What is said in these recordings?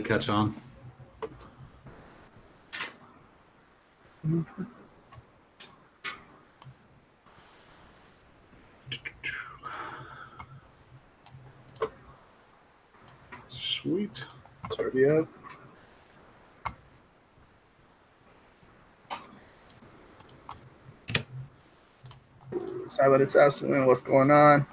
catch on. Sweet. It's already up. Sorry, but it's asking me what's going on.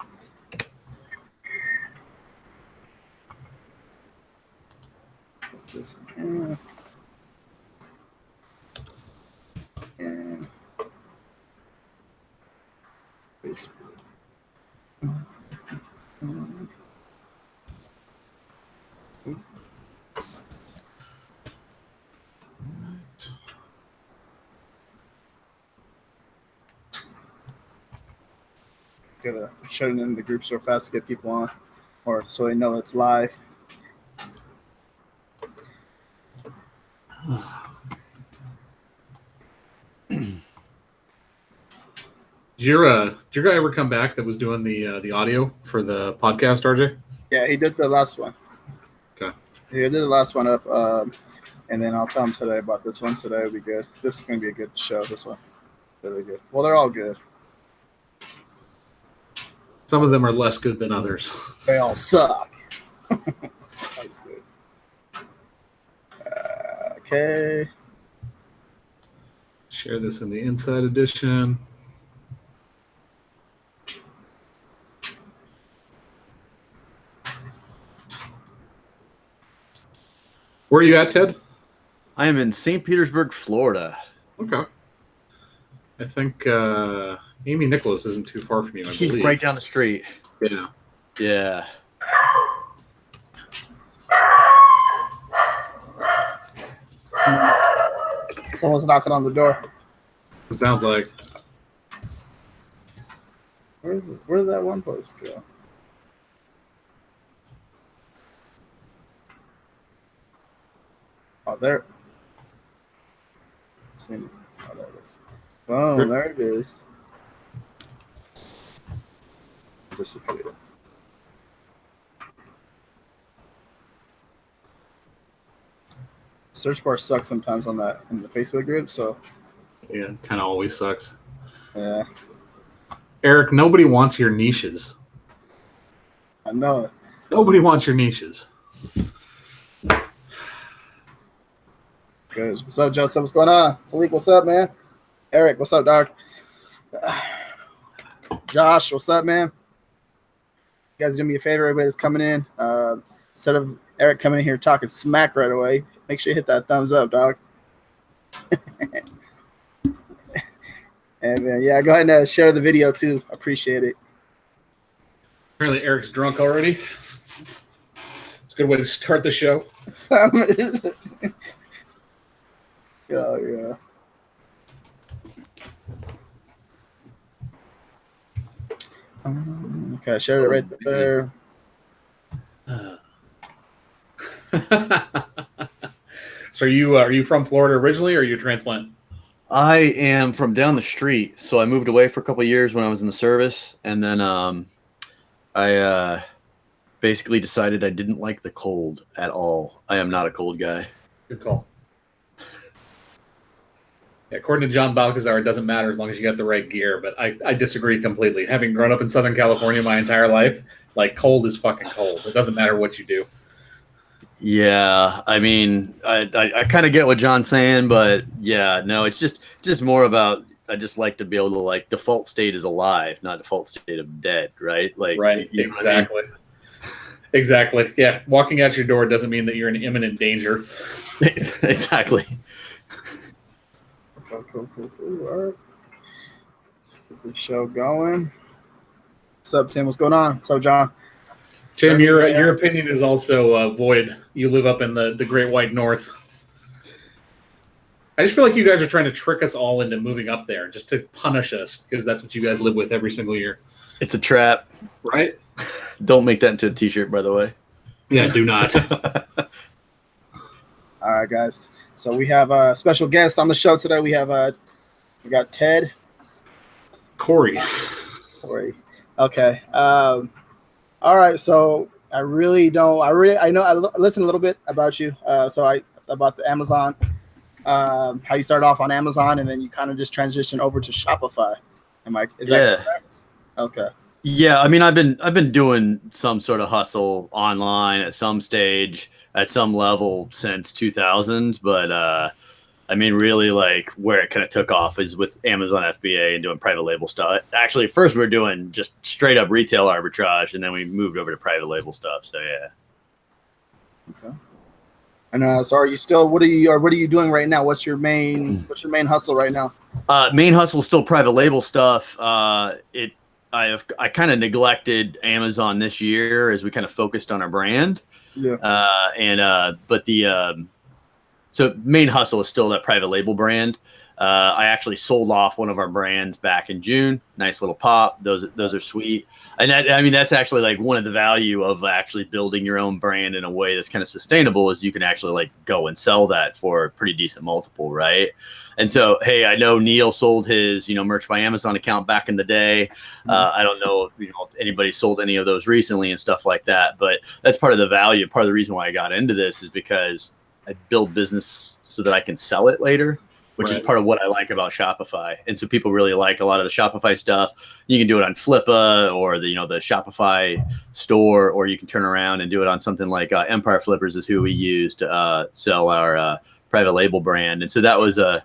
Gotta shut it in the group so fast to get people on, or so they know it's live. Did your guy ever come back that was doing the audio for the podcast, RJ? Yeah, he did the last one. Okay. He did the last one up, and then I'll tell him today about this one. Today will be good. This is gonna be a good show. This one, really good. Well, they're all good. Some of them are less good than others. They all suck. That's good. Okay. Share this in the Inside Edition. Where are you at, Ted? I am in St. Petersburg, Florida. Okay. I think Amy Nicholas isn't too far from you, I She's believe. right down the street. Yeah. Yeah. Someone's knocking on the door. It sounds like. Where did that one place go? Oh, there. Oh, there it is. Boom, there it is. Disappeared. Search bar sucks sometimes on that in the Facebook group, so Yeah, kind of always sucks. yeah. Eric, nobody wants your niches. I know it. Nobody wants your niches. Good. What's up, Joseph? What's going on? Philippe, what's up, man? Eric, what's up, dog? Josh, what's up, man? You guys do me a favor, everybody that's coming in. Instead of Eric coming in here talking smack right away, make sure you hit that thumbs up, dog. And yeah, go ahead and share the video too. Appreciate it. Apparently Eric's drunk already. It's a good way to start the show. Oh, yeah. Okay, share it right there. So are you from Florida originally, or are you a transplant? I am from down the street, so I moved away for a couple of years when I was in the service, and then I basically decided I didn't like the cold at all. I am not a cold guy. Good call. Yeah, according to John Balcazar, it doesn't matter as long as you got the right gear, but I disagree completely. Having grown up in Southern California my entire life, like, cold is fucking cold. It doesn't matter what you do. Yeah, I mean, I kind of get what John's saying, but yeah, no, it's just more about I just like to be able to, like, default state is alive, not default state of dead, right? Like, right, you know exactly. what I mean? Exactly. Yeah, walking out your door doesn't mean that you're in imminent danger. Exactly. Cool. All right. Let's get the show going. What's up, Tim? What's going on? What's up, John? Tim, your opinion is also void. You live up in the Great White North. I just feel like you guys are trying to trick us all into moving up there just to punish us, because that's what you guys live with every single year. It's a trap. Right? Don't make that into a t-shirt, by the way. Yeah, do not. All right, guys. So we have a special guest on the show today. We got Ted. Cory. Okay. All right. So I really don't. I know. Listen a little bit about you. About the Amazon, how you started off on Amazon and then you kind of just transitioned over to Shopify. Is that correct? Okay. Yeah, I mean, I've been doing some sort of hustle online at some stage, at some level since 2000, but I mean, really, like where it kind of took off is with Amazon FBA and doing private label stuff. Actually, first we were doing just straight up retail arbitrage, and then we moved over to private label stuff. So yeah. Okay. And so, are you still? What are you doing right now? What's your main hustle right now? Main hustle is still private label stuff. I kind of neglected Amazon this year as we kind of focused on our brand. Yeah. So main hustle is still that private label brand. I actually sold off one of our brands back in June. Nice little pop. Those are sweet. And that's actually like one of the value of actually building your own brand in a way that's kind of sustainable is you can actually like go and sell that for a pretty decent multiple, right? And so, hey, I know Neil sold his, Merch by Amazon account back in the day. I don't know, if anybody sold any of those recently and stuff like that, but that's part of the value. Part of the reason why I got into this is because I build business so that I can sell it later, which is part of what I like about Shopify. And so people really like a lot of the Shopify stuff. You can do it on Flippa or the Shopify store, or you can turn around and do it on something like Empire Flippers is who we use to sell our private label brand. And so that was a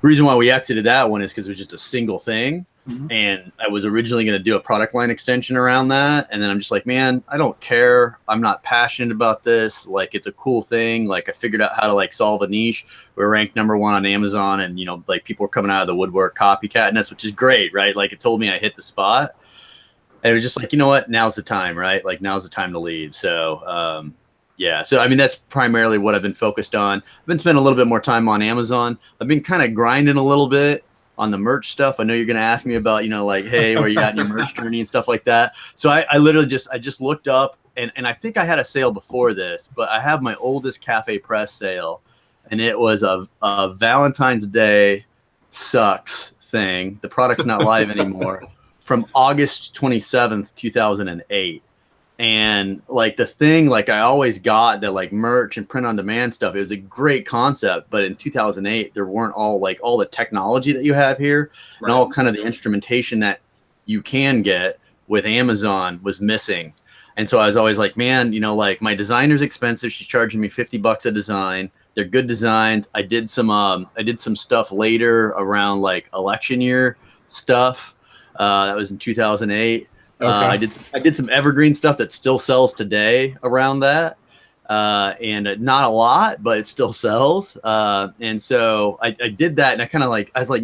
reason why we exited that one is because it was just a single thing. Mm-hmm. And I was originally going to do a product line extension around that. And then I'm just like, man, I don't care. I'm not passionate about this. Like, it's a cool thing. Like, I figured out how to like solve a niche. We're ranked #1 on Amazon, and like people were coming out of the woodwork copycatting us, which is great, right? Like, it told me I hit the spot. And it was just like, you know what? Now's the time, right? Like, now's the time to leave. So, yeah. So, I mean, that's primarily what I've been focused on. I've been spending a little bit more time on Amazon. I've been kind of grinding a little bit on the merch stuff. I know you're going to ask me about, like, hey, where you at in your merch journey and stuff like that. So I literally just looked up and I think I had a sale before this, but I have my oldest Cafe Press sale, and it was a Valentine's Day sucks thing. The product's not live anymore from August 27th, 2008. And like the thing, like I always got that like merch and print on demand stuff, it was a great concept. But in 2008, there weren't all the technology that you have here and all kind of the instrumentation that you can get with Amazon was missing. And so I was always like, man, like my designer's expensive. She's charging me $50 a design. They're good designs. I did some stuff later around like election year stuff. That was in 2008. Okay. I did some evergreen stuff that still sells today around that, and not a lot, but it still sells. And so I did that, and I was like,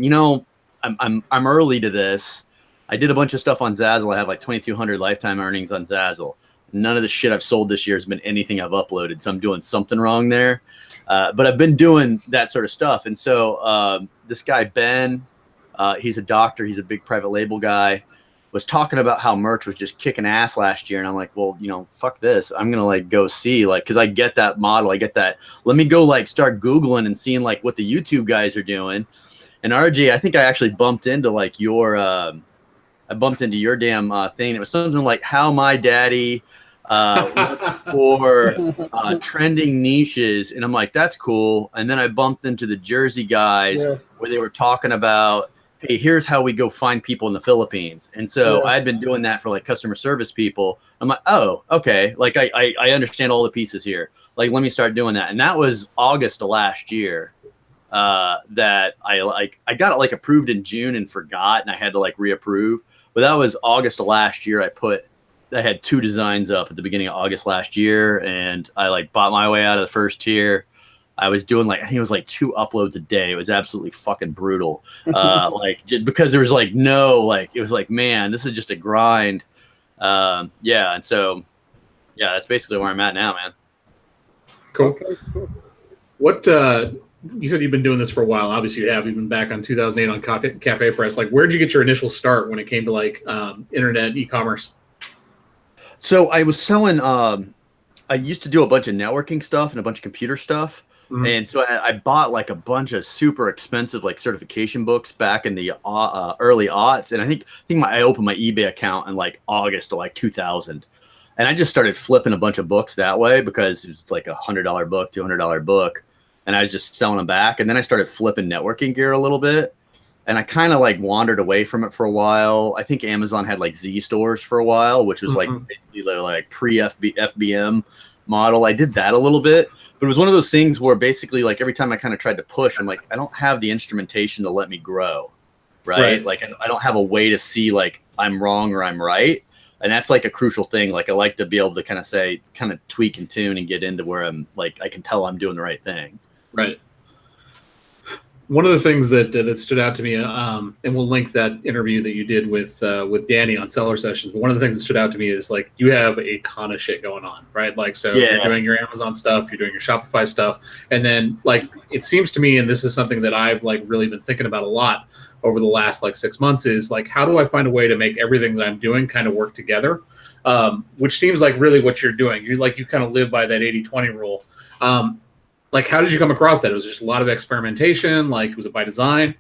I'm early to this. I did a bunch of stuff on Zazzle. I have like 2,200 lifetime earnings on Zazzle. None of the shit I've sold this year has been anything I've uploaded, so I'm doing something wrong there. But I've been doing that sort of stuff, and so this guy Ben, he's a doctor. He's a big private label guy. Was talking about how merch was just kicking ass last year. And I'm like, well, fuck this. I'm going to like go see cause I get that model. I get that. Let me go like start Googling and seeing like what the YouTube guys are doing. And RJ, I think I actually bumped into like your damn thing. It was something like how my daddy looks for trending niches. And I'm like, that's cool. And then I bumped into the Jersey guys where they were talking about, hey, here's how we go find people in the Philippines. And so I had been doing that for like customer service people. I'm like, oh, okay. Like I understand all the pieces here. Like, let me start doing that. And that was August of last year that I got it like approved in June and forgot, and I had to like reapprove. But that was August of last year. I had 2 designs up at the beginning of August last year, and I like bought my way out of the first tier. I was doing I think it was like 2 uploads a day. It was absolutely fucking brutal. Because there was it was like, man, this is just a grind. And so, that's basically where I'm at now, man. Cool. Okay, cool. What, you said you've been doing this for a while. Obviously you have. You've been back on 2008 on Cafe Press. Like, where'd you get your initial start when it came to like internet e-commerce? So I was selling, I used to do a bunch of networking stuff and a bunch of computer stuff. Mm-hmm. And so I bought like a bunch of super expensive like certification books back in the early aughts. And I think I opened my eBay account in like August of like 2000. And I just started flipping a bunch of books that way because it was like $100 book, $200 book. And I was just selling them back. And then I started flipping networking gear a little bit. And I kind of like wandered away from it for a while. I think Amazon had like Z stores for a while, which was like basically like pre-FBM model. I did that a little bit, but it was one of those things where basically like every time I kind of tried to push, I'm like, I don't have the instrumentation to let me grow, right? Like I don't have a way to see like I'm wrong or I'm right. And that's like a crucial thing. Like I like to be able to kind of tweak and tune and get into where I'm like, I can tell I'm doing the right thing. Right. One of the things that stood out to me, and we'll link that interview that you did with Danny on Seller Sessions. But one of the things that stood out to me is like you have a ton of shit going on, right? Like you're doing your Amazon stuff, you're doing your Shopify stuff, and then like it seems to me, and this is something that I've like really been thinking about a lot over the last like 6 months, is like how do I find a way to make everything that I'm doing kind of work together? Which seems like really what you're doing. You kind of live by that 80-20 rule. Like, how did you come across that? It was just a lot of experimentation. Like, was it by design?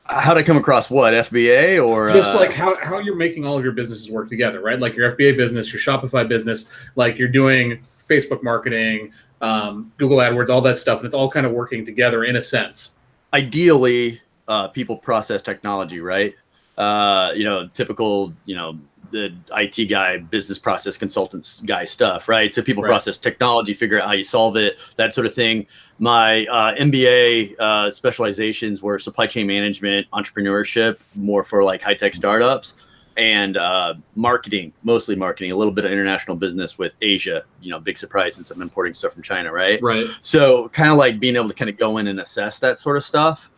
How did I come across what, FBA or just like how you're making all of your businesses work together, right? Like your FBA business, your Shopify business, like you're doing Facebook marketing, Google AdWords, all that stuff, and it's all kind of working together in a sense. Ideally, people process technology, right? Typical, the IT guy, business process consultants guy stuff, right? So people process technology, figure out how you solve it, that sort of thing. My MBA specializations were supply chain management, entrepreneurship, more for like high-tech startups, and marketing, mostly marketing, a little bit of international business with Asia, big surprise since I'm importing stuff from China, right? Right. So kind of like being able to kind of go in and assess that sort of stuff.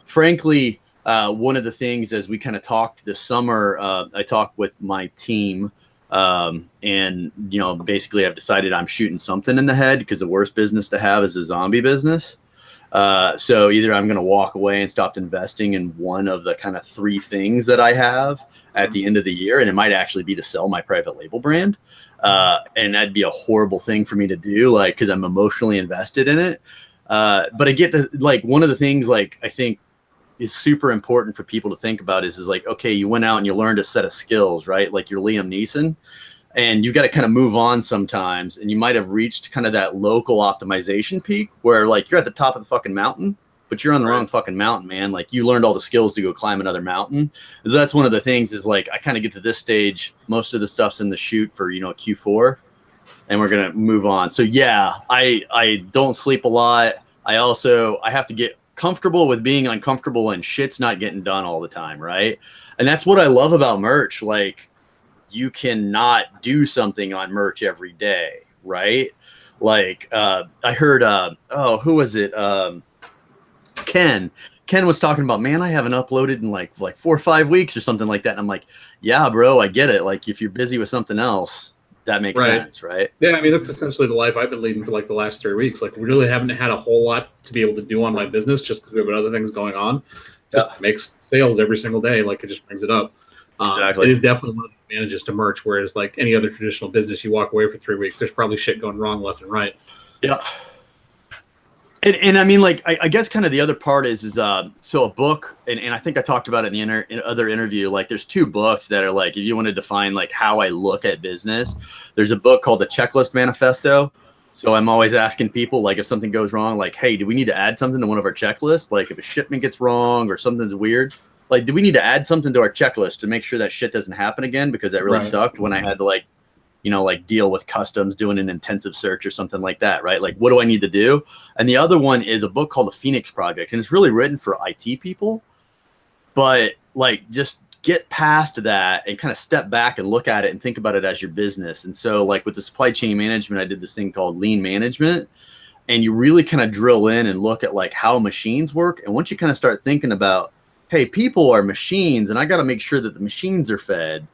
Frankly, one of the things as we kind of talked this summer, I talked with my team and, basically I've decided I'm shooting something in the head because the worst business to have is a zombie business. So either I'm going to walk away and stop investing in one of the kind of 3 things that I have at the end of the year. And it might actually be to sell my private label brand. And that'd be a horrible thing for me to do, like, cause I'm emotionally invested in it. But I get to like, one of the things like, I think, is super important for people to think about is like, okay, you went out and you learned a set of skills, right? Like you're Liam Neeson and you've got to kind of move on sometimes. And you might have reached kind of that local optimization peak where like you're at the top of the fucking mountain, but you're on the wrong fucking mountain, man. Like you learned all the skills to go climb another mountain. So that's one of the things is like, I kind of get to this stage, most of the stuff's in the shoot for, Q4 and we're going to move on. So yeah, I don't sleep a lot. I have to get comfortable with being uncomfortable and shit's not getting done all the time, right? And that's what I love about merch. Like you cannot do something on merch every day, right? Like I heard who was it? Ken was talking about, man, I haven't uploaded in like 4 or 5 weeks or something like that. And I'm like, yeah, bro, I get it. Like if you're busy with something else, that makes sense, right? Yeah, I mean, that's essentially the life I've been leading for like the last 3 weeks. Like, we really haven't had a whole lot to be able to do on my business just because we have other things going on. Just makes sales every single day. Like, it just brings it up. Exactly. It is definitely one of the advantages to merch, whereas like any other traditional business, you walk away for 3 weeks, there's probably shit going wrong left and right. Yeah. And I mean, like, I guess kind of the other part is so a book, and I think I talked about it in the other interview, like there's 2 books that are like, if you want to define like how I look at business, there's a book called The Checklist Manifesto. So I'm always asking people, like, if something goes wrong, like, hey, do we need to add something to one of our checklists? Like if a shipment gets wrong or something's weird, like, do we need to add something to our checklist to make sure that shit doesn't happen again? Because that really sucked when I had to like, deal with customs, doing an intensive search or something like that, right? Like, what do I need to do? And the other one is a book called The Phoenix Project. And it's really written for IT people, but like, just get past that and kind of step back and look at it and think about it as your business. And so like with the supply chain management, I did this thing called lean management, and you really kind of drill in and look at like how machines work. And once you kind of start thinking about, hey, people are machines and I got to make sure that the machines are fed,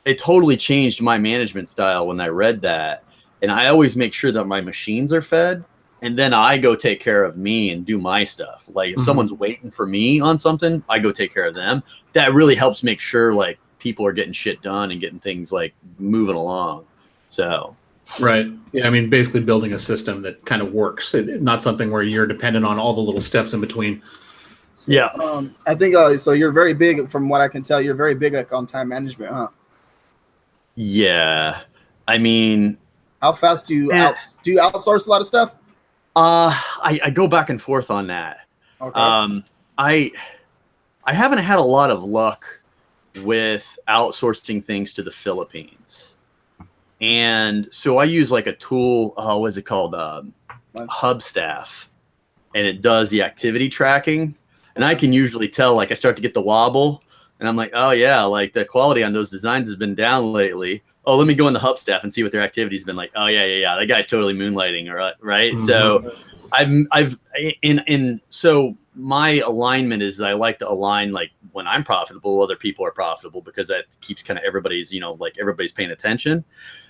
it totally changed my management style when I read that. And I always make sure that my machines are fed, and then I go take care of me and do my stuff. Like if someone's waiting for me on something, I go take care of them. That really helps make sure like people are getting shit done and getting things like moving along. So. Right. Yeah. I mean, basically building a system that kind of works, not something where you're dependent on all the little steps in between. So, yeah. I think so. You're very big, from what I can tell. You're very big on time management, huh? Yeah. I mean, how fast do you outsource a lot of stuff? I go back and forth on that. Okay. I haven't had a lot of luck with outsourcing things to the Philippines. And so I use like a tool, what is it called? Hubstaff. And it does the activity tracking. And I can usually tell, like I start to get the wobble and I'm like, oh yeah, like the quality on those designs has been down lately. Oh, let me go in the Hubstaff and see what their activity's been like. Oh yeah. That guy's totally moonlighting, right? Mm-hmm. So so my alignment is I like to align, like when I'm profitable, other people are profitable, because that keeps kind of everybody's, like everybody's paying attention.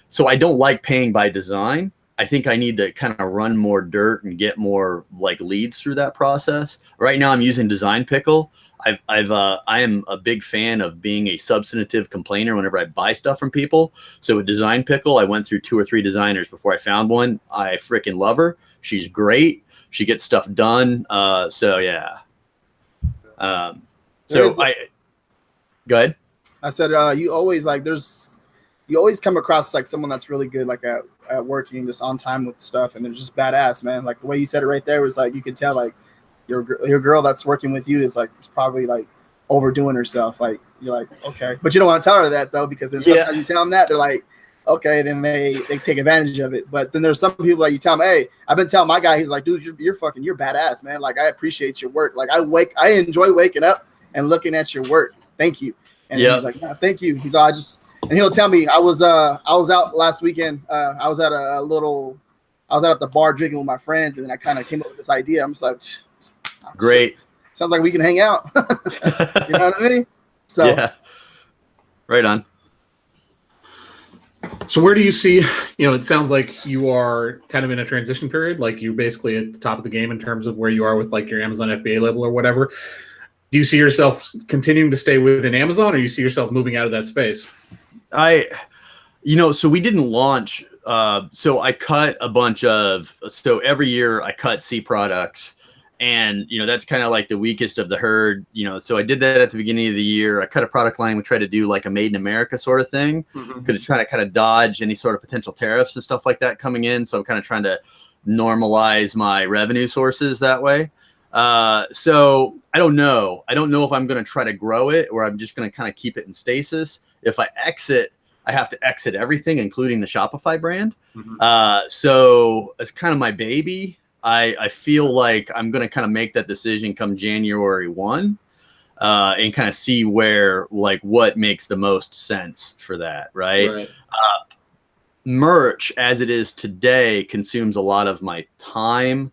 So I don't like paying by design. I think I need to kind of run more dirt and get more like leads through that process. Right now I'm using Design Pickle. I am a big fan of being a substantive complainer whenever I buy stuff from people. So with Design Pickle, I went through 2 or 3 designers before I found one. I freaking love her. She's great. She gets stuff done. So yeah. Go ahead. I said, you always come across like someone that's really good, like at working, just on time with stuff, and they're just badass, man. Like the way you said it right there was like, you could tell like your girl that's working with you is probably like overdoing herself. Like you're like, okay, but you don't want to tell her that though, because then sometimes you tell them that, they're like, okay, then they take advantage of it. But then there's some people that you tell them, hey, I've been telling my guy, he's like, dude, you're badass, man. Like I appreciate your work. Like I enjoy waking up and looking at your work. Thank you. And he's like, no, thank you. He's all and he'll tell me, I was out last weekend. I was at at the bar drinking with my friends, and then I kind of came up with this idea. I'm just like, great. Shit. Sounds like we can hang out. You know what I mean? So yeah. Right on. So where do you see, it sounds like you are kind of in a transition period, like you're basically at the top of the game in terms of where you are with like your Amazon FBA label or whatever. Do you see yourself continuing to stay within Amazon, or you see yourself moving out of that space? So we didn't launch. So I cut so every year I cut C products, and, that's kind of like the weakest of the herd, so I did that at the beginning of the year. I cut a product line. We tried to do like a made in America sort of thing. Because trying to kind of dodge any sort of potential tariffs and stuff like that coming in. So I'm kind of trying to normalize my revenue sources that way. So I don't know. I don't know if I'm going to try to grow it, or I'm just going to kind of keep it in stasis. If I exit, I have to exit everything, including the Shopify brand. So it's kind of my baby. I feel like I'm going to kind of make that decision come January 1, and kind of see where, like, what makes the most sense for that. Right. Merch as it is today consumes a lot of my time,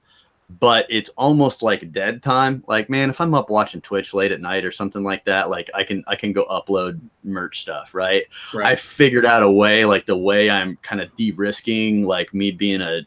but it's almost like dead time. Like, man, if I'm up watching Twitch late at night or something like that, like I can go upload merch stuff. Right. I figured out a way, like the way I'm kind of de-risking, like me being a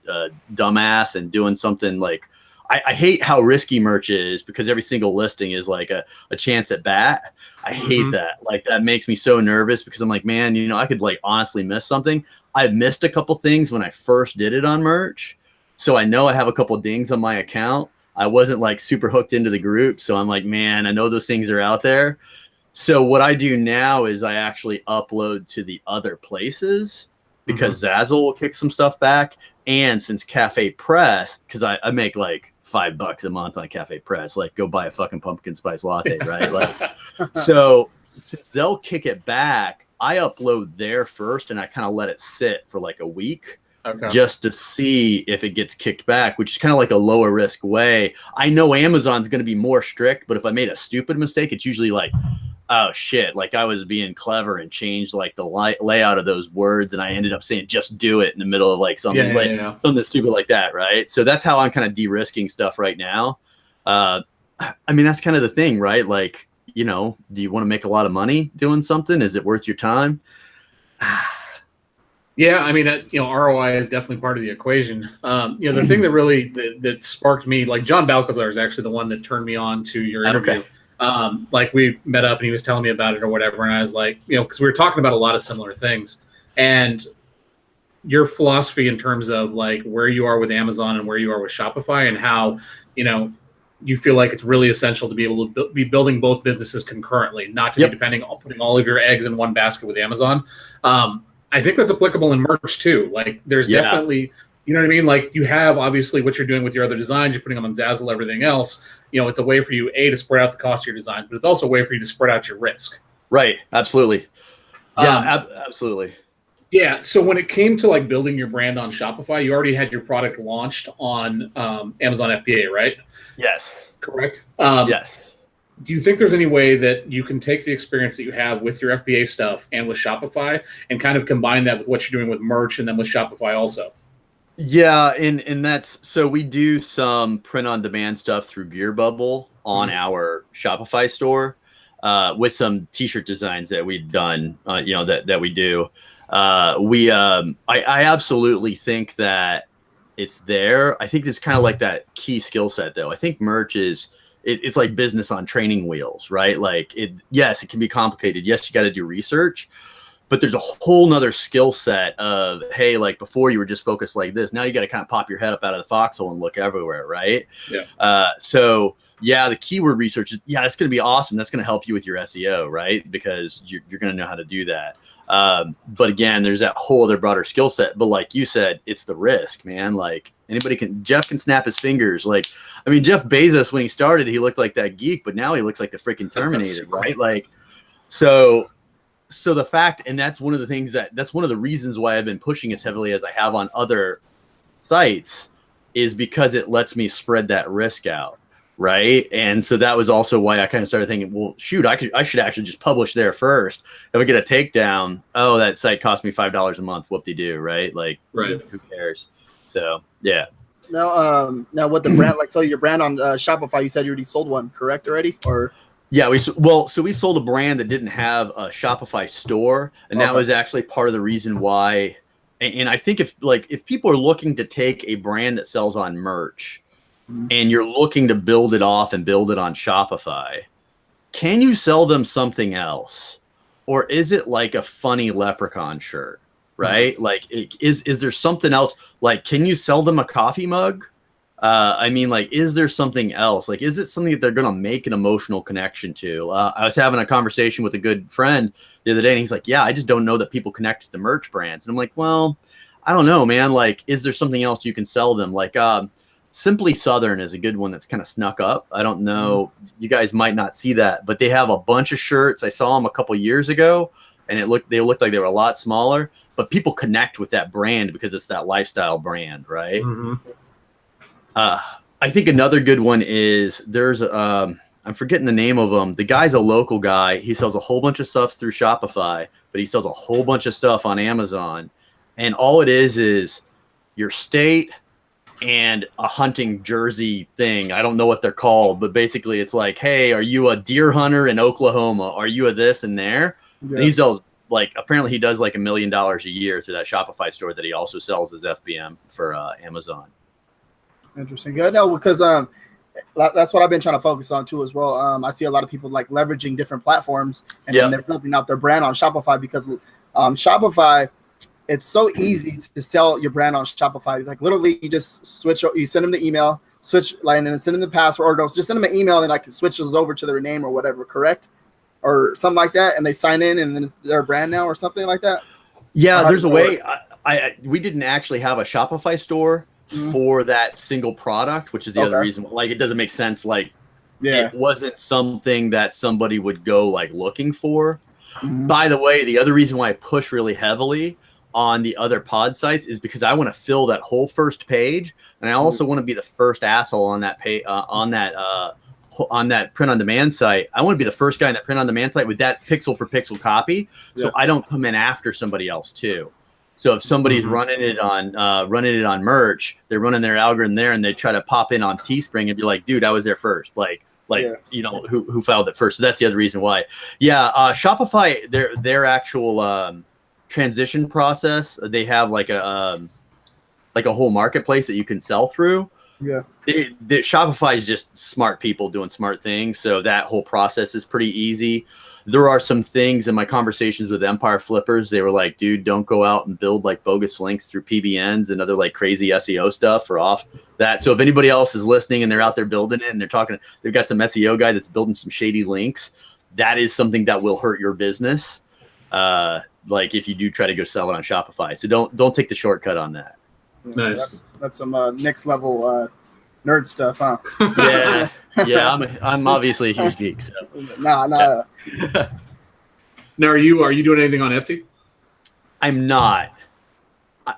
dumbass and doing something like, I hate how risky merch is, because every single listing is like a chance at bat. I hate that. Like that makes me so nervous, because I'm like, man, I could like honestly miss something. I missed a couple things when I first did it on merch. So I know I have a couple dings on my account. I wasn't like super hooked into the group. So I'm like, man, I know those things are out there. So what I do now is I actually upload to the other places, because Zazzle will kick some stuff back. And since Cafe Press, because I make like $5 a month on Cafe Press, like go buy a fucking pumpkin spice latte, right? Like, so since they'll kick it back, I upload there first, and I kind of let it sit for like a week. Just to see if it gets kicked back, which is kind of like a lower risk way. I know Amazon's going to be more strict, but if I made a stupid mistake, it's usually like, oh shit, like I was being clever and changed like the layout of those words, and I ended up saying just do it in the middle of like something something stupid like that, right? So that's how I'm kind of de-risking stuff right now. I mean, that's kind of the thing, right? Like, do you want to make a lot of money doing something? Is it worth your time? Yeah, I mean, ROI is definitely part of the equation. The thing that really that sparked me, like John Balcazar is actually the one that turned me on to your interview. Like we met up and he was telling me about it or whatever, and I was like, because we were talking about a lot of similar things, and your philosophy in terms of like where you are with Amazon and where you are with Shopify, and how you feel like it's really essential to be able to be building both businesses concurrently, not to be depending on putting all of your eggs in one basket with Amazon. I think that's applicable in merch too. Like there's definitely, you know what I mean? Like you have obviously what you're doing with your other designs, you're putting them on Zazzle, everything else. You know, it's a way for you, to spread out the cost of your design, but it's also a way for you to spread out your risk. Right. Absolutely. Yeah, absolutely. Yeah. So when it came to like building your brand on Shopify, you already had your product launched on Amazon FBA, right? Yes. Correct. Yes. Do you think there's any way that you can take the experience that you have with your FBA stuff and with Shopify and kind of combine that with what you're doing with merch and then with Shopify also? Yeah, and that's so we do some print on demand stuff through Gear Bubble on our Shopify store with some t-shirt designs that we've done, that we do. I absolutely think that it's there. I think it's kind of like that key skill set though. I think merch is it's like business on training wheels, right? Like yes, it can be complicated. Yes, you got to do research, but there's a whole nother skill set of, hey, like before you were just focused like this. Now you got to kind of pop your head up out of the foxhole and look everywhere, right? Yeah. So yeah, the keyword research is, that's going to be awesome. That's going to help you with your SEO, right? Because you're going to know how to do that. But again, there's that whole other broader skill set. But like you said, it's the risk, man. Like Jeff can snap his fingers. Like, I mean, Jeff Bezos, when he started, he looked like that geek, but now he looks like the freaking Terminator, right? Like, so the fact, and that's one of the things that's one of the reasons why I've been pushing as heavily as I have on other sites is because it lets me spread that risk out. Right. And so that was also why I kind of started thinking, well, shoot, I should actually just publish there first. If I get a takedown, oh, that site cost me $5 a month. Whoop-de-doo. Right. Like, right. Who cares? So, yeah. Now with the brand, like, so your brand on Shopify, you said you already sold one, correct already? Or yeah, we sold a brand that didn't have a Shopify store, and that was actually part of the reason why. And I think if people are looking to take a brand that sells on merch, and you're looking to build it off and build it on Shopify, can you sell them something else, or is it like a funny leprechaun shirt? Right? Like, is there something else? Like, can you sell them a coffee mug? I mean, like, is there something else? Like, is it something that they're going to make an emotional connection to? I was having a conversation with a good friend the other day, and he's like, yeah, I just don't know that people connect to the merch brands. And I'm like, well, I don't know, man. Like, is there something else you can sell them? Like, Simply Southern is a good one that's kind of snuck up. I don't know. You guys might not see that, but they have a bunch of shirts. I saw them a couple years ago, and they looked like they were a lot smaller, but people connect with that brand because it's that lifestyle brand, right? I think another good one is there's I'm forgetting the name of him. The guy's a local guy. He sells a whole bunch of stuff through Shopify, but he sells a whole bunch of stuff on Amazon. And all it is your state and a hunting jersey thing. I don't know what they're called, but basically it's like, hey, are you a deer hunter in Oklahoma? Are you a this and there? Yeah. And he sells, like, apparently he does like $1 million a year through that Shopify store that he also sells as FBM for Amazon. Interesting. Good. No, because that's what I've been trying to focus on too as well. I see a lot of people like leveraging different platforms and then they're building out their brand on Shopify because Shopify, it's so easy to sell your brand on Shopify. Like literally you just you send them the email, and then send them the password, or just send them an email and I can switch those over to their name or whatever, correct? Or something like that. And they sign in and then they're a brand now or something like that. Yeah. There's a way. We didn't actually have a Shopify store for that single product, which is the other reason. Like, it doesn't make sense. Like, it wasn't something that somebody would go like looking for. By the way, the other reason why I push really heavily on the other pod sites is because I want to fill that whole first page, and I also want to be the first asshole on that page, on that print on demand site. I want to be the first guy on that print on demand site with that pixel for pixel copy, so I don't come in after somebody else too. So if somebody's running it on merch, they're running their algorithm there, and they try to pop in on Teespring and be like, dude, I was there first. You know, who filed it first. So that's the other reason why. Shopify, their actual transition process, they have like a whole marketplace that you can sell through. Shopify is just smart people doing smart things, so that whole process is pretty easy. There are some things in my conversations with Empire Flippers, they were like, dude, don't go out and build like bogus links through PBNs and other like crazy SEO stuff or off that. So if anybody else is listening and they're out there building it and they've got some SEO guy that's building some shady links, that is something that will hurt your business. like if you do try to go sell it on Shopify. So don't take the shortcut on that. Nice. That's some next level nerd stuff, huh? Yeah. I'm obviously a huge geek. So. Nah. Now, are you doing anything on Etsy? I'm not.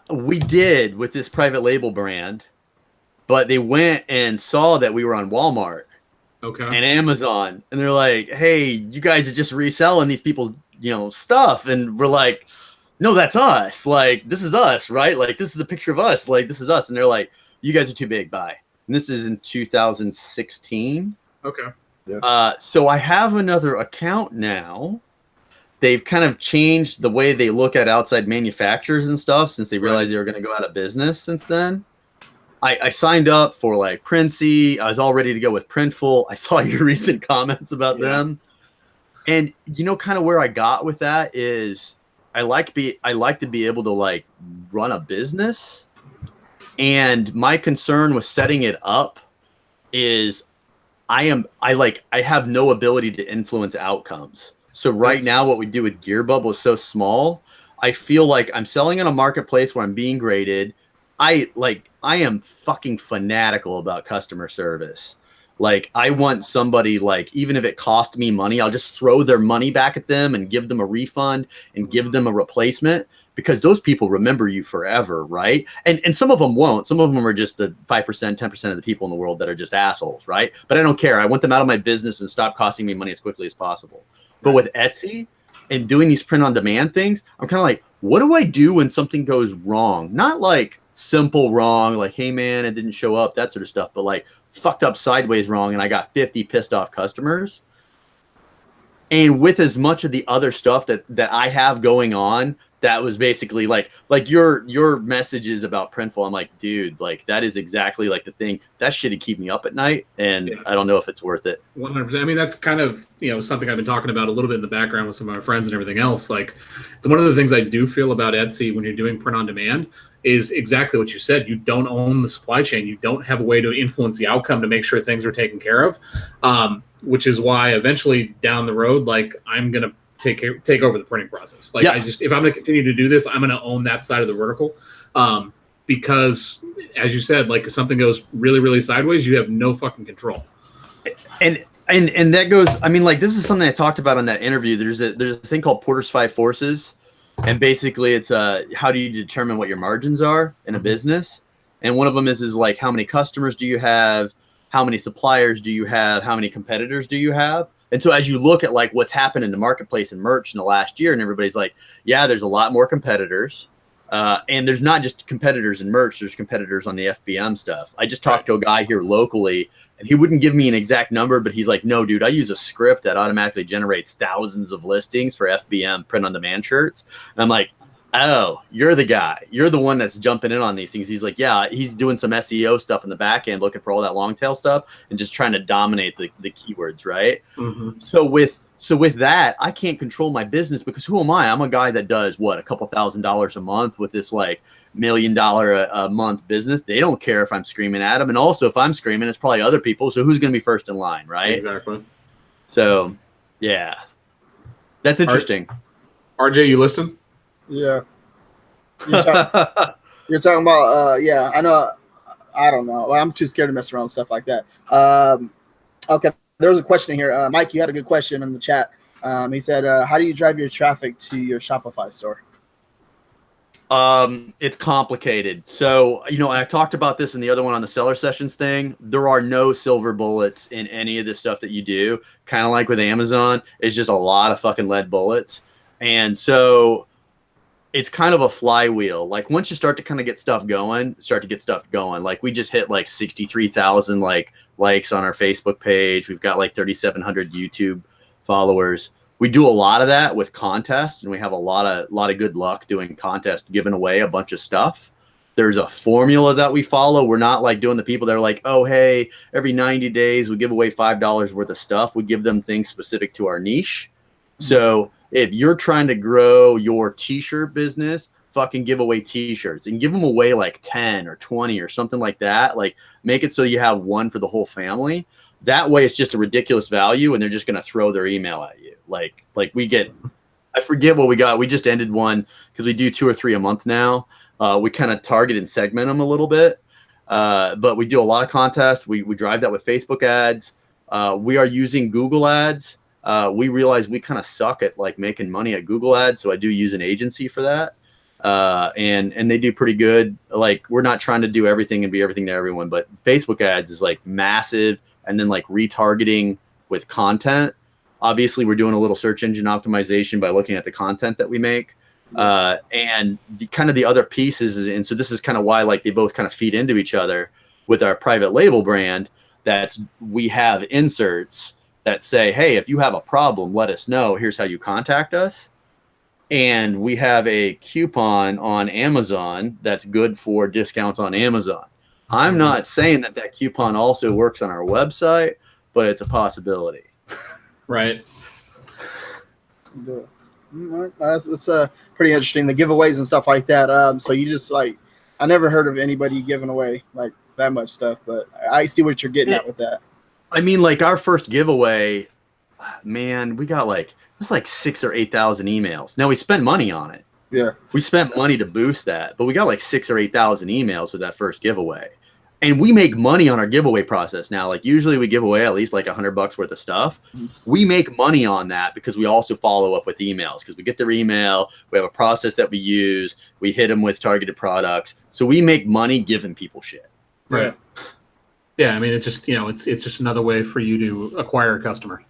We did with this private label brand, but they went and saw that we were on Walmart and Amazon, and they're like, "Hey, you guys are just reselling these people's, stuff." And we're like, "No, that's us. Like, this is us, right? Like, this is the picture of us. Like, this is us." And they're like, "You guys are too big. Bye." And this is in 2016. Okay. Yeah. So I have another account now. They've kind of changed the way they look at outside manufacturers and stuff since they realized they were going to go out of business since then. I signed up for like Princey. I was all ready to go with Printful. I saw your recent comments about them. And kind of where I got with that is I like to be able to like run a business. And my concern with setting it up is I have no ability to influence outcomes. So right now, what we do with Gear Bubble is so small. I feel like I'm selling in a marketplace where I'm being graded. I am fucking fanatical about customer service. Like, I want somebody, like, even if it cost me money, I'll just throw their money back at them and give them a refund and give them a replacement, because those people remember you forever, right? And some of them won't. Some of them are just the 5%, 10% of the people in the world that are just assholes, right? But I don't care. I want them out of my business and stop costing me money as quickly as possible. But with Etsy and doing these print on demand things, I'm kind of like, what do I do when something goes wrong? Not like simple wrong, like, hey man, it didn't show up, that sort of stuff, but like fucked up sideways wrong and I got 50 pissed off customers. And with as much of the other stuff that I have going on, that was basically like your messages about Printful. I'm like, dude, like that is exactly like the thing. That shit'd keep me up at night, and I don't know if it's worth it. 100%. I mean, that's kind of something I've been talking about a little bit in the background with some of my friends and everything else. Like, it's one of the things I do feel about Etsy when you're doing print on demand is exactly what you said. You don't own the supply chain. You don't have a way to influence the outcome to make sure things are taken care of. Which is why eventually down the road, like, I'm gonna take over the printing process. Like, if I'm going to continue to do this, I'm going to own that side of the vertical. Because as you said, like, if something goes really, really sideways, you have no fucking control. And that goes, I mean, like, this is something I talked about in that interview. There's a thing called Porter's 5 Forces. And basically it's how do you determine what your margins are in a business? And one of them is like, how many customers do you have? How many suppliers do you have? How many competitors do you have? And so as you look at like what's happened in the marketplace and merch in the last year, and everybody's like, yeah, there's a lot more competitors. And there's not just competitors in merch, there's competitors on the FBM stuff. I just talked to a guy here locally, and he wouldn't give me an exact number, but he's like, no, dude, I use a script that automatically generates thousands of listings for FBM print on demand shirts. And I'm like, oh, you're the guy. You're the one that's jumping in on these things. He's like, yeah, he's doing some SEO stuff in the back end, looking for all that long tail stuff and just trying to dominate the keywords, right? Mm-hmm. So with that, I can't control my business because who am I? I'm a guy that does what, a couple $1,000s a month with this like $1 million a month business. They don't care if I'm screaming at them. And also if I'm screaming, it's probably other people. So who's going to be first in line, right? Exactly. So yeah, that's interesting. RJ, you listen? Yeah. You're talking about, I know, I don't know. I'm too scared to mess around with stuff like that. Okay. There's a question here. Mike, you had a good question in the chat. He said, how do you drive your traffic to your Shopify store? It's complicated. So, I talked about this in the other one on the seller sessions thing. There are no silver bullets in any of the stuff that you do. Kind of like with Amazon, it's just a lot of fucking lead bullets. And so it's kind of a flywheel. Like once you start to kind of get stuff going, like we just hit like 63,000 likes on our Facebook page. We've got like 3,700 YouTube followers. We do a lot of that with contests, and we have a lot of good luck doing contests, giving away a bunch of stuff. There's a formula that we follow. We're not like doing the people that are like, oh, hey, every 90 days we give away $5 worth of stuff. We give them things specific to our niche. So if you're trying to grow your t-shirt business, fucking give away t-shirts and give them away like 10 or 20 or something like that. Like make it so you have one for the whole family. That way it's just a ridiculous value and they're just going to throw their email at you. Like we get, I forget what we got. We just ended one because we do 2 or 3 a month now. We kind of target and segment them a little bit. But we do a lot of contests. We drive that with Facebook ads. We are using Google ads. We realize we kind of suck at like making money at Google ads. So I do use an agency for that. And they do pretty good. Like, we're not trying to do everything and be everything to everyone, but Facebook ads is like massive. And then like retargeting with content. Obviously we're doing a little search engine optimization by looking at the content that we make. And the other pieces and so this is kind of why like they both kind of feed into each other with our private label brand. We have inserts that say, hey, if you have a problem, let us know. Here's how you contact us. And we have a coupon on Amazon that's good for discounts on Amazon. I'm not saying that coupon also works on our website, but it's a possibility. Right. That's pretty interesting. The giveaways and stuff like that. So you just like, I never heard of anybody giving away like that much stuff, but I see what you're getting at with that. I mean, like our first giveaway, man, we got like, it was like 6,000 or 8,000 emails. Now we spent money on it. Yeah. We spent money to boost that, but we got like 6,000 or 8,000 emails with that first giveaway. And we make money on our giveaway process now. Like usually we give away at least like $100 worth of stuff. We make money on that because we also follow up with emails because we get their email. We have a process that we use. We hit them with targeted products. So we make money giving people shit. Right. Yeah. I mean, it's just, it's just another way for you to acquire a customer.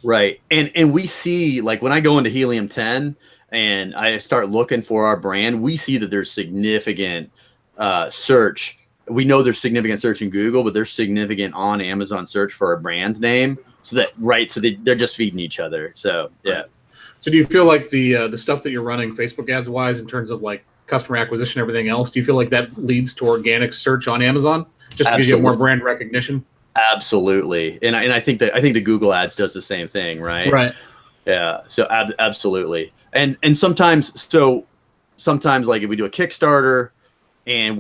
Right. And we see like when I go into Helium 10 and I start looking for our brand, we see that there's significant search. We know there's significant search in Google, but there's significant on Amazon search for a brand name. So they're just feeding each other. So, yeah. So do you feel like the stuff that you're running Facebook ads wise in terms of like customer acquisition, everything else, do you feel like that leads to organic search on Amazon just because you have more brand recognition? Absolutely. And I think the Google ads does the same thing, right? Right. Yeah. So absolutely. And sometimes like if we do a Kickstarter and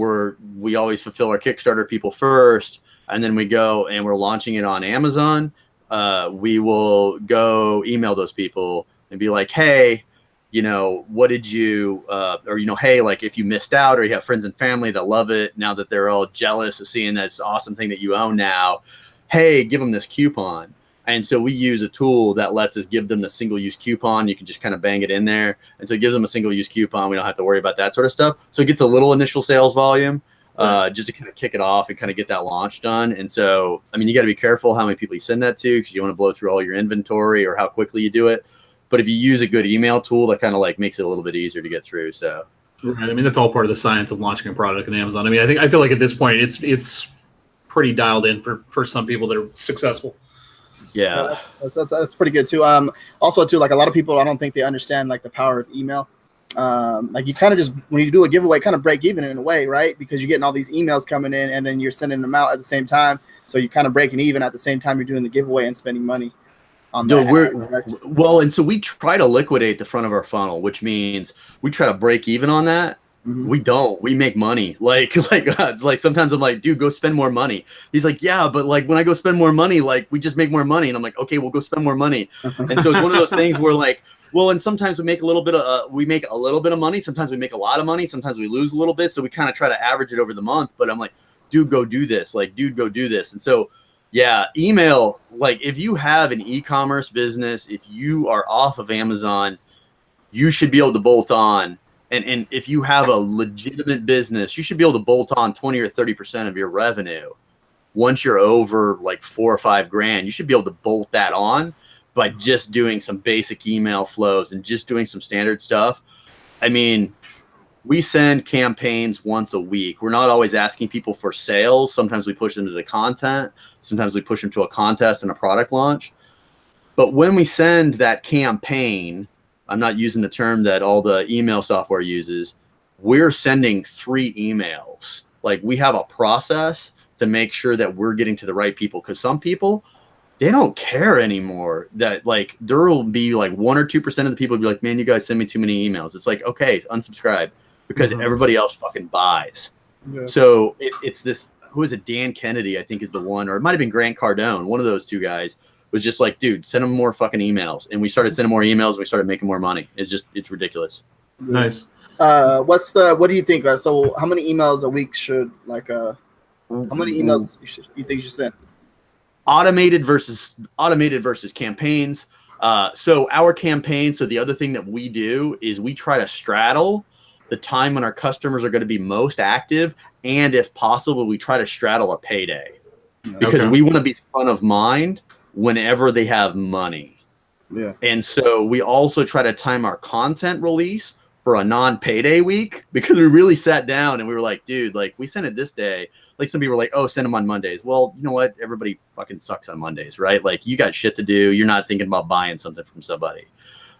we always fulfill our Kickstarter people first, and then we go and we're launching it on Amazon, we will go email those people and be like, hey, what did you, or, hey, like if you missed out or you have friends and family that love it now that they're all jealous of seeing this awesome thing that you own now, hey, give them this coupon. And so we use a tool that lets us give them the single-use coupon. You can just kind of bang it in there. And so it gives them a single-use coupon. We don't have to worry about that sort of stuff. So it gets a little initial sales volume just to kind of kick it off and kind of get that launch done. And so, I mean, you got to be careful how many people you send that to because you want to blow through all your inventory or how quickly you do it. But if you use a good email tool, that kind of like makes it a little bit easier to get through. So, right. I mean, that's all part of the science of launching a product on Amazon. I mean, I feel like at this point, it's pretty dialed in for some people that are successful. Yeah, that's pretty good too. Also too, like a lot of people, I don't think they understand like the power of email. Like you kind of just when you do a giveaway, kind of break even in a way, right? Because you're getting all these emails coming in, and then you're sending them out at the same time. So you're kind of breaking even at the same time you're doing the giveaway and spending money. Well, and so we try to liquidate the front of our funnel, which means we try to break even on that. Mm-hmm. We don't. We make money. Like it's like sometimes I'm like, dude, go spend more money. He's like, yeah, but like when I go spend more money, like we just make more money. And I'm like, okay, we'll go spend more money. And so it's one of those things where like, well, and sometimes we make a little bit of money. Sometimes we make a lot of money. Sometimes we lose a little bit. So we kind of try to average it over the month. But I'm like, dude, go do this. Like, dude, go do this. And so, yeah, email, like if you have an e-commerce business, if you are off of Amazon, you should be able to bolt on. And if you have a legitimate business, you should be able to bolt on 20 or 30% of your revenue. Once you're over like $4 or $5 grand, you should be able to bolt that on by just doing some basic email flows and just doing some standard stuff. I mean, we send campaigns once a week. We're not always asking people for sales. Sometimes we push them to the content. Sometimes we push them to a contest and a product launch. But when we send that campaign, I'm not using the term that all the email software uses, we're sending 3 emails. Like we have a process to make sure that we're getting to the right people. Because some people, they don't care anymore. That like there will be like 1 or 2% of the people will be like, man, you guys send me too many emails. It's like, okay, unsubscribe because everybody else fucking buys. Yeah. So it's this, who is it? Dan Kennedy, I think is the one, or it might've been Grant Cardone, one of those two guys was just like, dude, send them more fucking emails. And we started sending more emails. And we started making more money. It's ridiculous. Nice. What do you think? So how many emails a week should how many emails you think you should send? Automated versus campaigns. So our campaign. So the other thing that we do is we try to straddle the time when our customers are going to be most active. And if possible, we try to straddle a payday because we want to be front of mind whenever they have money. Yeah. And so we also try to time our content release for a non-payday week because we really sat down and we were like, dude, like we sent it this day. Like some people were like, oh, send them on Mondays. Well, you know what? Everybody fucking sucks on Mondays, right? Like you got shit to do. You're not thinking about buying something from somebody.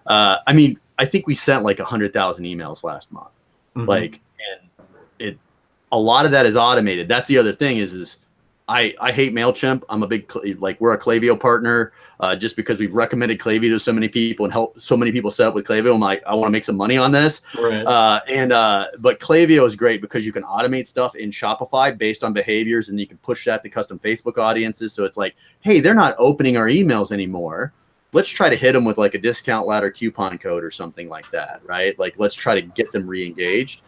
I mean, I think we sent like 100,000 emails last month. Like, and a lot of that is automated. That's the other thing is I hate MailChimp. I'm a big, we're a Klaviyo partner just because we've recommended Klaviyo to so many people and helped so many people set up with Klaviyo. I'm like, I want to make some money on this. Right. But Klaviyo is great because you can automate stuff in Shopify based on behaviors and you can push that to custom Facebook audiences. So it's like, hey, they're not opening our emails anymore. Let's try to hit them with like a discount ladder coupon code or something like that, right? Like, let's try to get them re-engaged.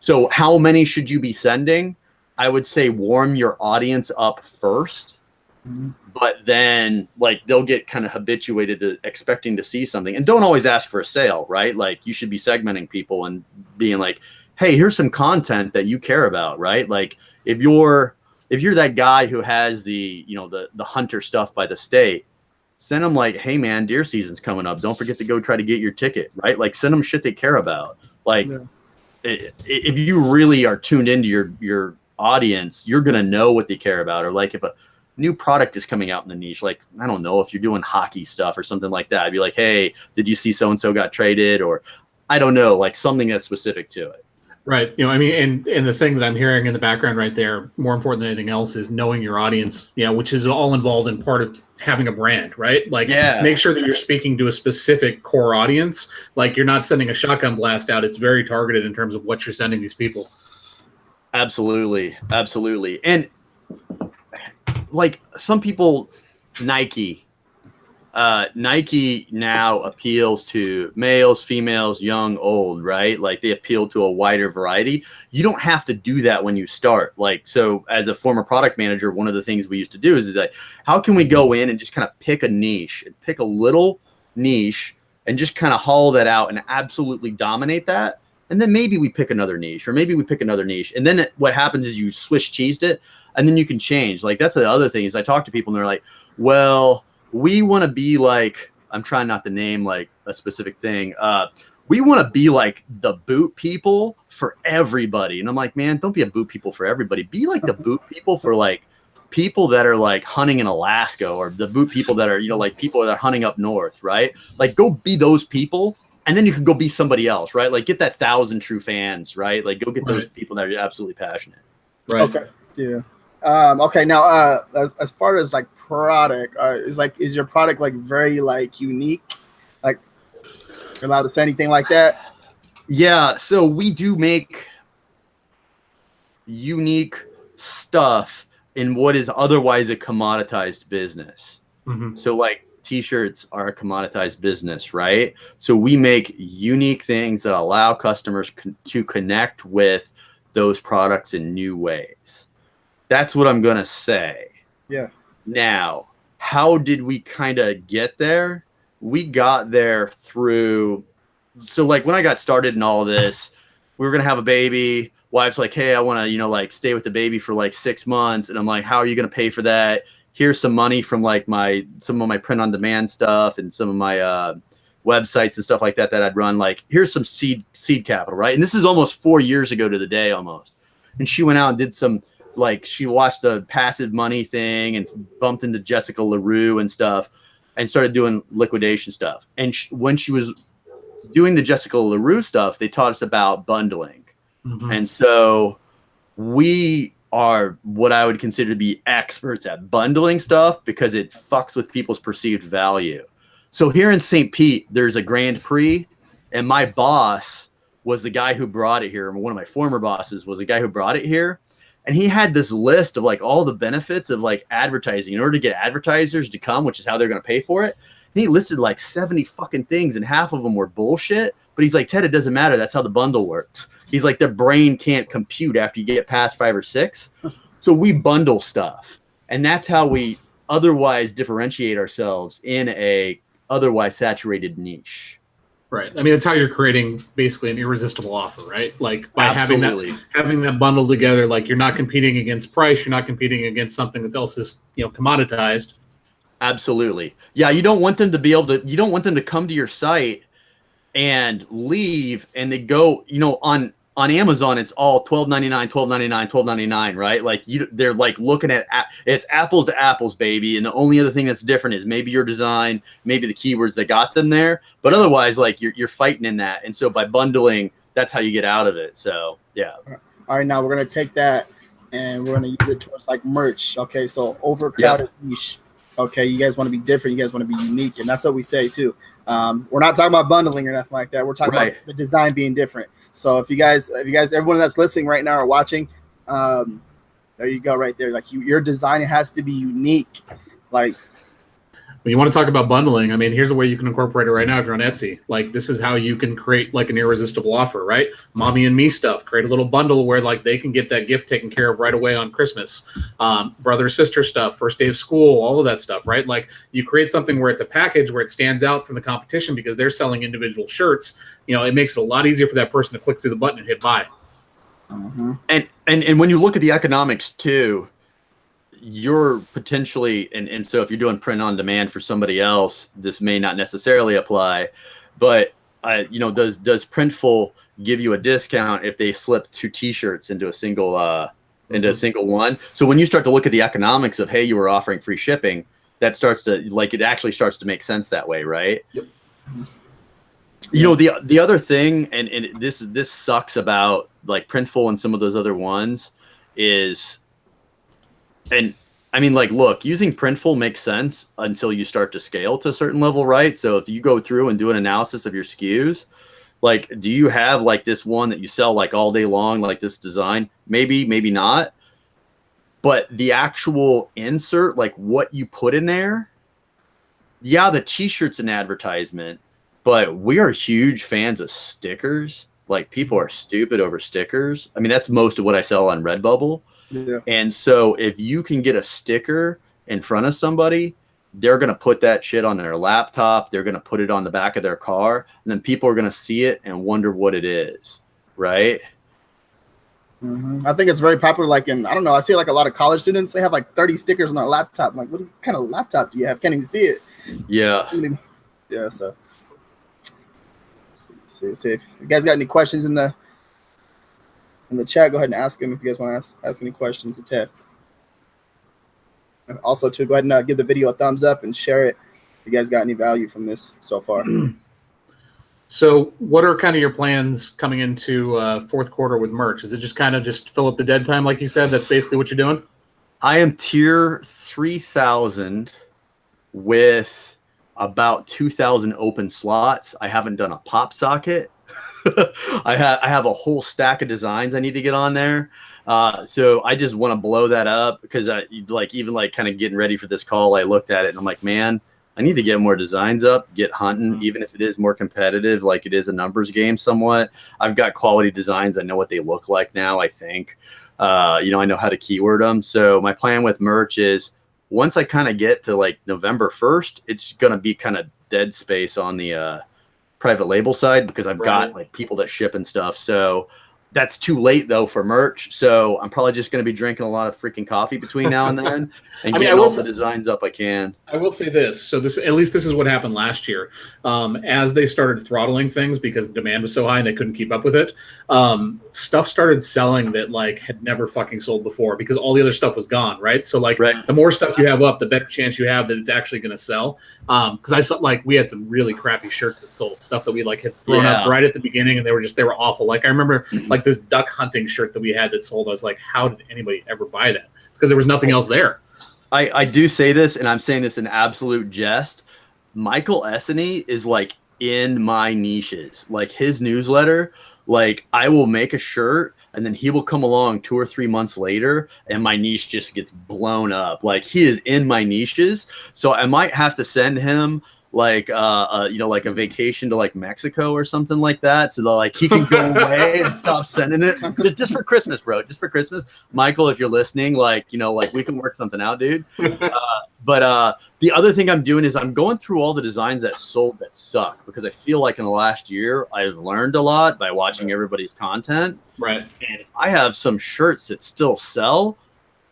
So how many should you be sending? I would say warm your audience up first, but then like they'll get kind of habituated to expecting to see something and don't always ask for a sale, right? Like you should be segmenting people and being like, hey, here's some content that you care about, right? Like if you're that guy who has the hunter stuff by the state, send them like, hey man, deer season's coming up. Don't forget to go try to get your ticket, right? Like send them shit they care about. Like if you really are tuned into your audience, you're going to know what they care about. Or like if a new product is coming out in the niche, like, I don't know, if you're doing hockey stuff or something like that, I'd be like, hey, did you see so-and-so got traded? Or I don't know, like something that's specific to it. Right. I mean, and the thing that I'm hearing in the background right there, more important than anything else, is knowing your audience, which is all involved in part of having a brand, right? Like make sure that you're speaking to a specific core audience. Like you're not sending a shotgun blast out. It's very targeted in terms of what you're sending these people. Absolutely. Absolutely. And like some people, Nike now appeals to males, females, young, old, right? Like they appeal to a wider variety. You don't have to do that when you start. Like, so as a former product manager, one of the things we used to do is that how can we go in and just kind of pick a niche and pick a little niche and just kind of haul that out and absolutely dominate that. And then maybe we pick another niche or maybe we pick another niche. And then what happens is you Swiss cheesed it and then you can change. Like that's the other thing is I talk to people and they're like, well, we want to be like, I'm trying not to name like a specific thing. We want to be like the boot people for everybody. And I'm like, man, don't be a boot people for everybody. Be like the boot people for like people that are like hunting in Alaska or the boot people that are, like people that are hunting up north, right? Like go be those people. And then you can go be somebody else, right? Like get that 1,000 true fans, right? Like go get those people that are absolutely passionate. Right. Okay. Yeah. Okay. Now, as far as like product, is your product like very like unique? Like you're allowed to say anything like that? Yeah. So we do make unique stuff in what is otherwise a commoditized business. So like T-shirts are a commoditized business, right? So we make unique things that allow customers to connect with those products in new ways. That's what I'm going to say. Yeah. Now, how did we kind of get there? We got there through, so like when I got started in all this, we were going to have a baby. Wife's like, hey, I want to, like stay with the baby for like 6 months. And I'm like, how are you going to pay for that? Here's some money from like some of my print on demand stuff and some of my websites and stuff like that I'd run. Like, here's some seed capital, right? And this is almost 4 years ago to the day almost. And she went out and did some, like, she watched the passive money thing and bumped into Jessica LaRue and stuff and started doing liquidation stuff. And when she was doing the Jessica LaRue stuff, they taught us about bundling. And so we are what I would consider to be experts at bundling stuff because it fucks with people's perceived value. So here in St. Pete, there's a Grand Prix, and my boss was the guy who brought it here. One of my former bosses was the guy who brought it here. And he had this list of like all the benefits of like advertising in order to get advertisers to come, which is how they're going to pay for it. And he listed like 70 fucking things, and half of them were bullshit. But he's like, Ted, it doesn't matter. That's how the bundle works. He's like, their brain can't compute after you get past 5 or 6. So we bundle stuff. And that's how we otherwise differentiate ourselves in a otherwise saturated niche. Right. I mean, it's how you're creating basically an irresistible offer, right? Like by Absolutely. having that bundled together, like you're not competing against price, you're not competing against something that else is, commoditized. Absolutely. Yeah, you don't want them to come to your site and leave and they go, on Amazon, it's all $12.99, $12.99, $12.99, right? Like they're like looking at it's apples to apples, baby. And the only other thing that's different is maybe your design, maybe the keywords that got them there. But otherwise, like you're fighting in that. And so by bundling, that's how you get out of it. So yeah. All right, now we're gonna take that and we're gonna use it towards like merch. Okay, so overcrowded niche. Okay, you guys want to be different. You guys want to be unique, and that's what we say too. We're not talking about bundling or nothing like that. We're talking about the design being different. So if you guys, everyone that's listening right now or watching, there you go, right there. Like your design has to be unique. Like when you want to talk about bundling, I mean, here's a way you can incorporate it right now if you're on Etsy. Like this is how you can create like an irresistible offer, right? Mommy and me stuff. Create a little bundle where like they can get that gift taken care of right away on Christmas. Brother sister stuff, first day of school, all of that stuff, right? Like you create something where it's a package where it stands out from the competition because they're selling individual shirts. It makes it a lot easier for that person to click through the button and hit buy. Mm-hmm. And when you look at the economics too, you're potentially and so if you're doing print on demand for somebody else, this may not necessarily apply, but does Printful give you a discount if they slip 2 t-shirts into a single one? So when you start to look at the economics of, hey, you were offering free shipping, that starts to it actually starts to make sense that way, right? Yep. The other thing, and this sucks about like Printful and some of those other ones is, and I mean, like, look, using Printful makes sense until you start to scale to a certain level, right? So if you go through and do an analysis of your SKUs, like, do you have like this one that you sell like all day long, like this design? Maybe, maybe not. But the actual insert, like what you put in there, yeah, the t-shirt's an advertisement, but we are huge fans of stickers. Like people are stupid over stickers. I mean, that's most of what I sell on Redbubble. Yeah. And so if you can get a sticker in front of somebody, they're going to put that shit on their laptop. They're going to put it on the back of their car. And then people are going to see it and wonder what it is. Right. Mm-hmm. I think it's very popular. Like I don't know, I see like a lot of college students, they have like 30 stickers on their laptop. I'm like, what kind of laptop do you have? Can't even see it. Yeah. Yeah. So see if you guys got any questions in the chat, go ahead and ask him if you guys want to ask any questions to Ted. And also, go ahead and give the video a thumbs up and share it if you guys got any value from this so far. So what are kind of your plans coming into fourth quarter with merch? Is it just kind of just fill up the dead time like you said? That's basically what you're doing? I am tier 3,000 with about 2,000 open slots. I haven't done a pop socket. I have a whole stack of designs I need to get on there. So I just want to blow that up because even kind of getting ready for this call, I looked at it and I'm like, man, I need to get more designs up, get hunting, even if it is more competitive, like it is a numbers game somewhat. I've got quality designs. I know what they look like now, I think. I know how to keyword them. So my plan with merch is once I kind of get to like November 1st, it's going to be kind of dead space on the private label side because I've got like people that ship and stuff. So that's too late though for merch. So I'm probably just going to be drinking a lot of freaking coffee between now and then and getting all the designs up I can. I will say this. So this is what happened last year. As they started throttling things because the demand was so high and they couldn't keep up with it, stuff started selling that like had never fucking sold before because all the other stuff was gone, right? So like the more stuff you have up, the better chance you have that it's actually going to sell. Because I saw like we had some really crappy shirts that sold, stuff that we like had thrown up right at the beginning and they were awful. Like I remember like this duck hunting shirt that we had that sold. I was like, how did anybody ever buy that? It's because there was nothing else there. I do say this, and I'm saying this in absolute jest. Michael Essany is like in my niches, like his newsletter. Like I will make a shirt and then he will come along 2 or 3 months later, and my niche just gets blown up. Like, he is in my niches, so I might have to send him like like a vacation to like Mexico or something like that, so that like he can go away and stop sending it just for Christmas, bro. Just for Christmas, Michael, if you're listening, like we can work something out, dude. But the other thing I'm doing is I'm going through all the designs that sold that suck, because I feel like in the last year I've learned a lot by watching everybody's content. Right. And I have some shirts that still sell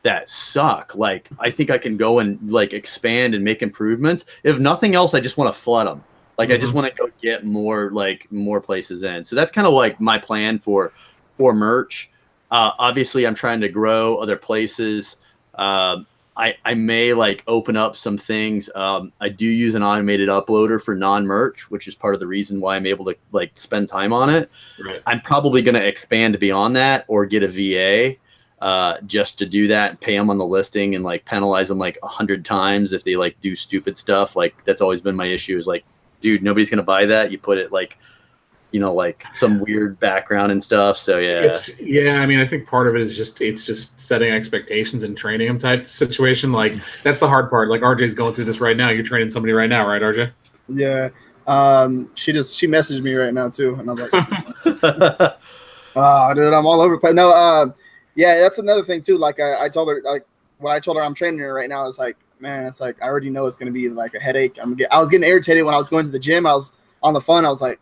that suck. Like, I think I can go and like expand and make improvements. If nothing else, I just want to flood them. Like, I just want to go get more places in. So that's kind of like my plan for merch. Obviously, I'm trying to grow other places. I may like open up some things. I do use an automated uploader for non-merch, which is part of the reason why I'm able to like spend time on it. Right. I'm probably going to expand beyond that, or get a VA just to do that and pay them on the listing and like penalize them like 100 times if they like do stupid stuff. Like, that's always been my issue, is like, dude, nobody's going to buy that. You put it like, like some weird background and stuff. So yeah. I mean, I think part of it is it's just setting expectations and training them type situation. Like, that's the hard part. Like, RJ's going through this right now. You're training somebody right now, right, RJ? Yeah. She messaged me right now too, and I was like, oh, dude, I'm all over the place. No, yeah, that's another thing too. Like, I told her, like, when I told her I'm training her right now, it's like, man, it's like, I already know it's gonna be like a headache. I was getting irritated when I was going to the gym. I was on the phone. I was like,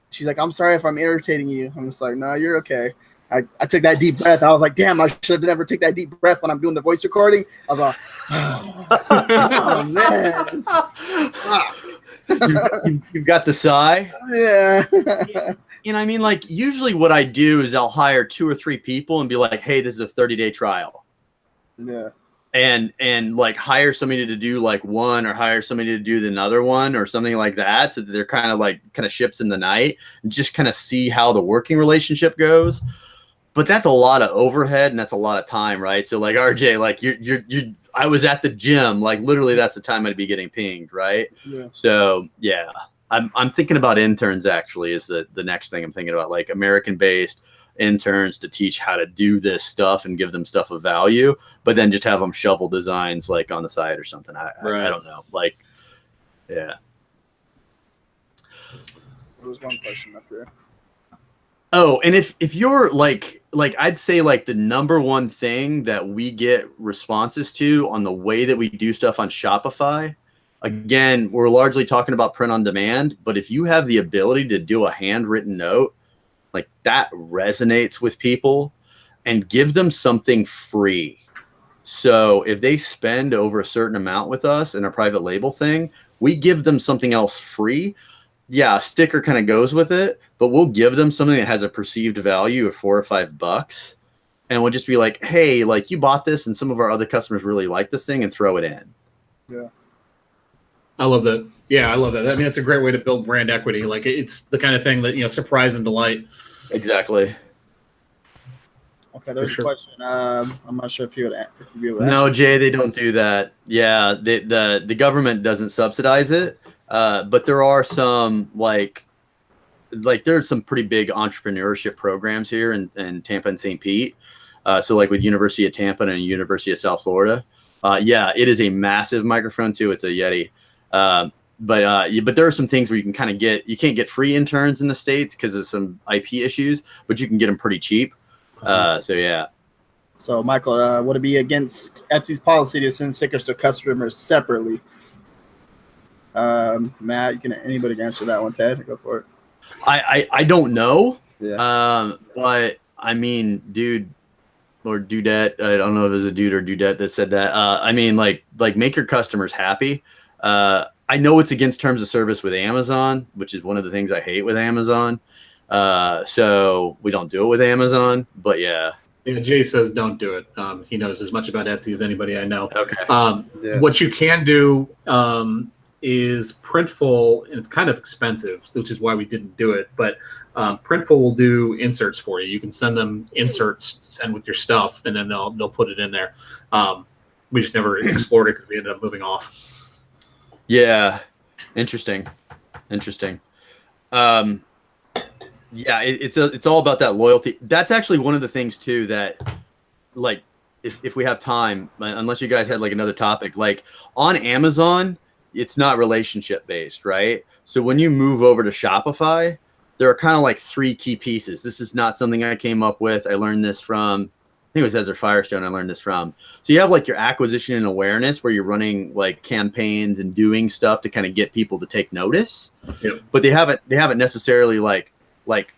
she's like, I'm sorry if I'm irritating you. I'm just like, no, you're okay. I took that deep breath. I was like, damn, I should have never take that deep breath when I'm doing the voice recording. I was like, oh man. You've got the sigh. Yeah. I mean, like, usually what I do is I'll hire 2 or 3 people and be like, hey, this is a 30-day trial. Yeah. And like hire somebody to do like one, or hire somebody to do another one or something like that. So that they're kind of ships in the night, and just kind of see how the working relationship goes. But that's a lot of overhead, and that's a lot of time, right? So like, RJ, like I was at the gym, like literally that's the time I'd be getting pinged, right? Yeah. So yeah, I'm thinking about interns, actually, is the next thing I'm thinking about, like American-based interns to teach how to do this stuff and give them stuff of value, but then just have them shovel designs like on the side or something. I don't know. Like, yeah. There was one question up here. Oh, and if you're like I'd say like the number one thing that we get responses to on the way that we do stuff on Shopify, again, we're largely talking about print on demand, but if you have the ability to do a handwritten note, like, that resonates with people, and give them something free. So if they spend over a certain amount with us in a private label thing, we give them something else free. Yeah, a sticker kind of goes with it, but we'll give them something that has a perceived value of $4 or $5. And we'll just be like, hey, like, you bought this and some of our other customers really like this thing, and throw it in. Yeah. I love that. Yeah, I love that. I mean, it's a great way to build brand equity. Like, it's the kind of thing that, surprise and delight. Exactly. Okay, there's a question. I'm not sure if you would be able to answer. No, Jay, they don't do that. Yeah, the government doesn't subsidize it, but there are some like there's some pretty big entrepreneurship programs here in Tampa and St. Pete. So like with University of Tampa and University of South Florida. Yeah, it is a massive microphone too. It's a Yeti. But there are some things where you can kind of you can't get free interns in the States because of some IP issues, but you can get them pretty cheap. So yeah. So Michael, would it be against Etsy's policy to send stickers to customers separately? Matt, anybody can answer that one. Ted, go for it. I don't know. Yeah. But I mean, dude or dudette, I don't know if it was a dude or dudette that said that. I mean, like make your customers happy. I know it's against terms of service with Amazon, which is one of the things I hate with Amazon. So we don't do it with Amazon, but yeah. Yeah, Jay says don't do it. He knows as much about Etsy as anybody I know. Okay. What you can do is Printful, and it's kind of expensive, which is why we didn't do it. But Printful will do inserts for you. You can send them inserts, send with your stuff, and then they'll put it in there. We just never explored it because we ended up moving off. Yeah, interesting. Yeah, it's all about that loyalty. That's actually one of the things too that, like, if we have time, unless you guys had like another topic, like on Amazon, it's not relationship based, right? So when you move over to Shopify, there are kind of like three key pieces. This is not something I came up with. I learned this from, I think it was Ezra Firestone. I learned this from. So you have like your acquisition and awareness, where you're running like campaigns and doing stuff to kind of get people to take notice. Yep. But they haven't necessarily like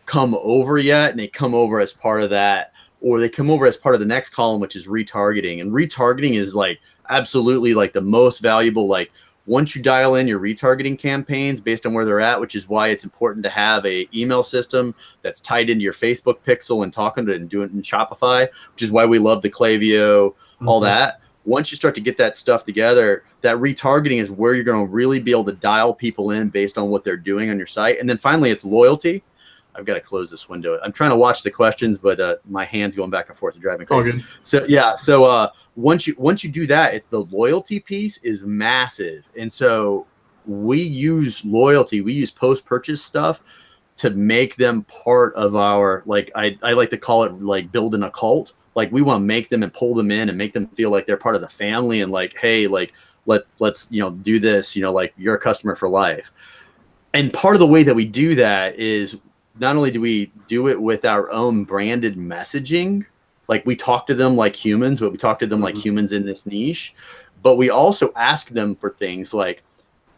come over yet, and they come over as part of that, or they come over as part of the next column, which is retargeting. And retargeting is like absolutely like the most valuable. Like once you dial in your retargeting campaigns based on where they're at, which is why it's important to have a email system that's tied into your Facebook pixel and talking to and doing it in Shopify, which is why we love the Klaviyo, all that. Once you start to get that stuff together, that retargeting is where you're going to really be able to dial people in based on what they're doing on your site. And then finally, it's loyalty. I've got to close this window. I'm trying to watch the questions, but my hand's going back and forth and driving crazy. All good. So yeah, so once you do that, it's the loyalty piece is massive. And so we use loyalty, we use post-purchase stuff to make them part of our, like I like to call it like building a cult. Like we want to make them and pull them in and make them feel like they're part of the family, and like, hey, like let's do this, like you're a customer for life. And part of the way that we do that is not only do we do it with our own branded messaging, like we talk to them like humans, but we talk to them like humans in this niche, but we also ask them for things like,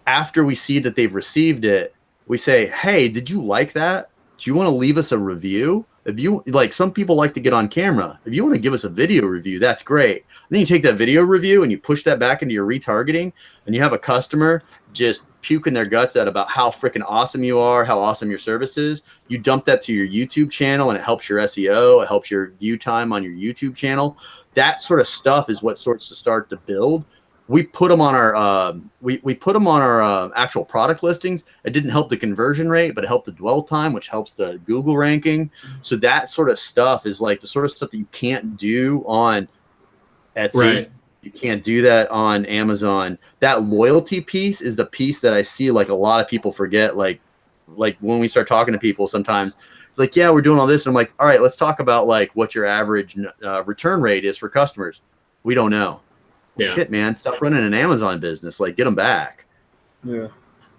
after we see that they've received it, we say, hey, did you like that? Do you want to leave us a review? If you like, some people like to get on camera. If you want to give us a video review, that's great. And then you take that video review and you push that back into your retargeting, and you have a customer just puking their guts out about how freaking awesome you are, how awesome your service is. You dump that to your YouTube channel, and it helps your SEO. It helps your view time on your YouTube channel. That sort of stuff is what sorts to start to build. We put them on our we put them on our actual product listings. It didn't help the conversion rate, but it helped the dwell time, which helps the Google ranking. So that sort of stuff is like the sort of stuff that you can't do on Etsy. Right. You can't do that on Amazon. That loyalty piece is the piece that I see like a lot of people forget. Like when we start talking to people, sometimes it's like, yeah, we're doing all this. And I'm like, all right, let's talk about like what your average return rate is for customers. We don't know. Yeah. Shit, man, stop running an Amazon business. Like, get them back. Yeah.